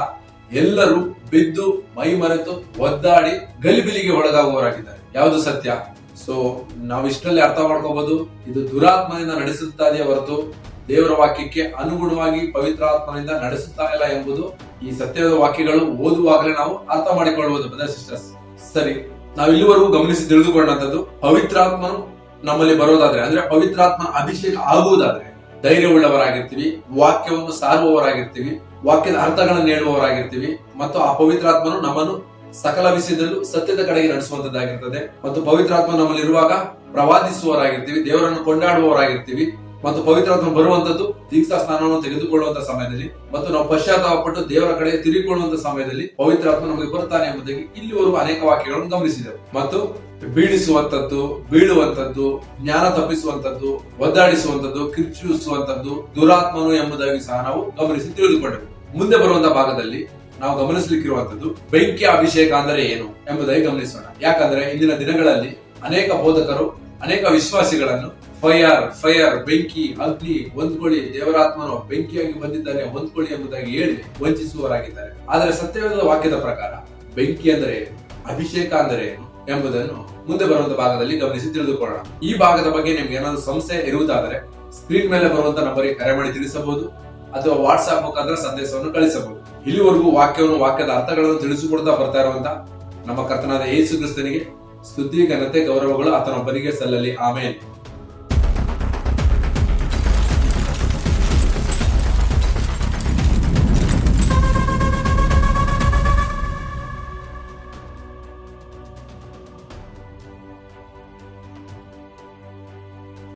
Speaker 1: ಎಲ್ಲರೂ ಬಿದ್ದು ಮೈ ಮರೆತು ಒದ್ದಾಡಿ ಗಲಿಬಿಲಿಗೆ ಒಳಗಾಗುವವರಾಗಿದ್ದಾರೆ. ಯಾವುದು ಸತ್ಯ? ಸೊ ನಾವು ಇಷ್ಟರಲ್ಲಿ ಅರ್ಥ ಮಾಡ್ಕೋಬಹುದು, ಇದು ದುರಾತ್ಮನಿಂದ ನಡೆಸುತ್ತಾ ಇದೆಯೇ ಹೊರತು ದೇವರ ವಾಕ್ಯಕ್ಕೆ ಅನುಗುಣವಾಗಿ ಪವಿತ್ರಾತ್ಮನಿಂದ ನಡೆಸುತ್ತಾ ಇಲ್ಲ ಎಂಬುದು ಈ ಸತ್ಯದ ವಾಕ್ಯಗಳು ಓದುವಾಗಲೇ ನಾವು ಅರ್ಥ ಮಾಡಿಕೊಳ್ಳಬಹುದು ಬ್ರದರ್ಸ್ ಸಿಸ್ಟರ್ಸ್. ಸರಿ, ನಾವು ಇಲ್ಲಿವರೆಗೂ ಗಮನಿಸಿ ತಿಳಿದುಕೊಂಡಂತದ್ದು ಪವಿತ್ರಾತ್ಮನು ನಮ್ಮಲ್ಲಿ ಬರೋದಾದ್ರೆ, ಅಂದ್ರೆ ಪವಿತ್ರಾತ್ಮ ಅಭಿಷೇಕ ಆಗುವುದಾದ್ರೆ ಧೈರ್ಯವುಳ್ಳವರಾಗಿರ್ತೀವಿ, ವಾಕ್ಯವನ್ನು ಸಾರುವವರಾಗಿರ್ತೀವಿ, ವಾಕ್ಯದ ಅರ್ಥಗಳನ್ನು ಹೇಳುವವರಾಗಿರ್ತೀವಿ ಮತ್ತು ಆ ಪವಿತ್ರಾತ್ಮನು ನಮ್ಮನ್ನು ಸಕಲ ವಿಷಯದಲ್ಲೂ ಸತ್ಯದ ಕಡೆಗೆ ನಡೆಸುವಂತದ್ದಾಗಿರ್ತದೆ. ಮತ್ತು ಪವಿತ್ರಾತ್ಮ ನಮ್ಮಲ್ಲಿ ಇರುವಾಗ ಪ್ರವಾದಿಸುವವರಾಗಿರ್ತೀವಿ, ದೇವರನ್ನು ಕೊಂಡಾಡುವವರಾಗಿರ್ತೀವಿ. ಮತ್ತು ಪವಿತ್ರಾತ್ಮ ಬರುವಂತದ್ದು ದೀಕ್ಷಾ ಸ್ನಾನವನ್ನು ತೆಗೆದುಕೊಳ್ಳುವಂತ ಸಮಯದಲ್ಲಿ ಮತ್ತು ನಾವು ಪಶ್ಚಾತ್ತಾಪಪಟ್ಟು ದೇವರ ಕಡೆ ತಿರುಗಿಕೊಳ್ಳುವಂತ ಸಮಯದಲ್ಲಿ ಪವಿತ್ರಾತ್ಮ ನಮಗೆ ಬರ್ತಾನೆ ಎಂಬುದಾಗಿ ಇಲ್ಲಿವರೆಗೂ ಅನೇಕ ವಾಕ್ಯಗಳನ್ನು ಗಮನಿಸಿದೆವು. ಮತ್ತು ಬೀಳಿಸುವಂತದ್ದು, ಬೀಳುವಂತದ್ದು, ಜ್ಞಾನ ತಪ್ಪಿಸುವಂತದ್ದು, ಒದ್ದಾಡಿಸುವಂತದ್ದು, ಕಿರ್ಚಿಸುವಂತದ್ದು ದುರಾತ್ಮನು ಎಂಬುದಾಗಿ ಸಹ ನಾವು ಗಮನಿಸಿ ತಿಳಿದುಕೊಂಡೆವು. ಮುಂದೆ ಬರುವಂತಹ ಭಾಗದಲ್ಲಿ ನಾವು ಗಮನಿಸಲಿಕ್ಕಿರುವಂತದ್ದು ಬೆಂಕಿ ಅಭಿಷೇಕ ಅಂದರೆ ಏನು ಎಂಬುದಾಗಿ ಗಮನಿಸೋಣ. ಯಾಕಂದ್ರೆ ಇಂದಿನ ದಿನಗಳಲ್ಲಿ ಅನೇಕ ಬೋಧಕರು ಅನೇಕ ವಿಶ್ವಾಸಿಗಳನ್ನು ಫೈರ್ ಬೆಂಕಿ, ಅಗ್ನಿ, ಹೊಂದ್ಕೊಳ್ಳಿ, ದೇವರಾತ್ಮನು ಬೆಂಕಿಯಾಗಿ ಬಂದಿದ್ದಾನೆ, ಹೊಂದ್ಕೊಳ್ಳಿ ಎಂಬುದಾಗಿ ಹೇಳಿ ವಂಚಿಸುವವರಾಗಿದ್ದಾರೆ. ಆದರೆ ಸತ್ಯವೇದದ ವಾಕ್ಯದ ಪ್ರಕಾರ ಬೆಂಕಿ ಅಂದರೆ ಏನು, ಅಭಿಷೇಕ ಅಂದರೆ ಏನು ಎಂಬುದನ್ನು ಮುಂದೆ ಬರುವಂತ ಭಾಗದಲ್ಲಿ ಗಮನಿಸಿ ತಿಳಿದುಕೊಳ್ಳೋಣ. ಈ ಭಾಗದ ಬಗ್ಗೆ ನಿಮ್ಗೆ ಏನಾದ್ರು ಸಂಶಯ ಇರುವುದಾದರೆ ಸ್ಕ್ರೀನ್ ಮೇಲೆ ಬರುವಂತ ನಂಬರಿಗೆ ಕರೆ ಮಾಡಿ ತಿಳಿಸಬಹುದು ಅಥವಾ ವಾಟ್ಸ್ಆಪ್ ಮುಖಾಂತರ ಸಂದೇಶವನ್ನು ಕಳಿಸಬಹುದು. ಇಲ್ಲಿವರೆಗೂ ವಾಕ್ಯದ ಅರ್ಥಗಳನ್ನು ತಿಳಿಸಿಕೊಡ್ತಾ ಬರ್ತಾ ಇರುವಂತ ನಮ್ಮ ಕರ್ತನಾದ ಯೇಸು ಕ್ರಿಸ್ತನಿಗೆ ಸ್ತುತಿ, ಘನತೆ, ಗೌರವಗಳು ಆತನೊಬ್ಬನಿಗೆ ಸಲ್ಲಲಿ. ಆಮೇನ್.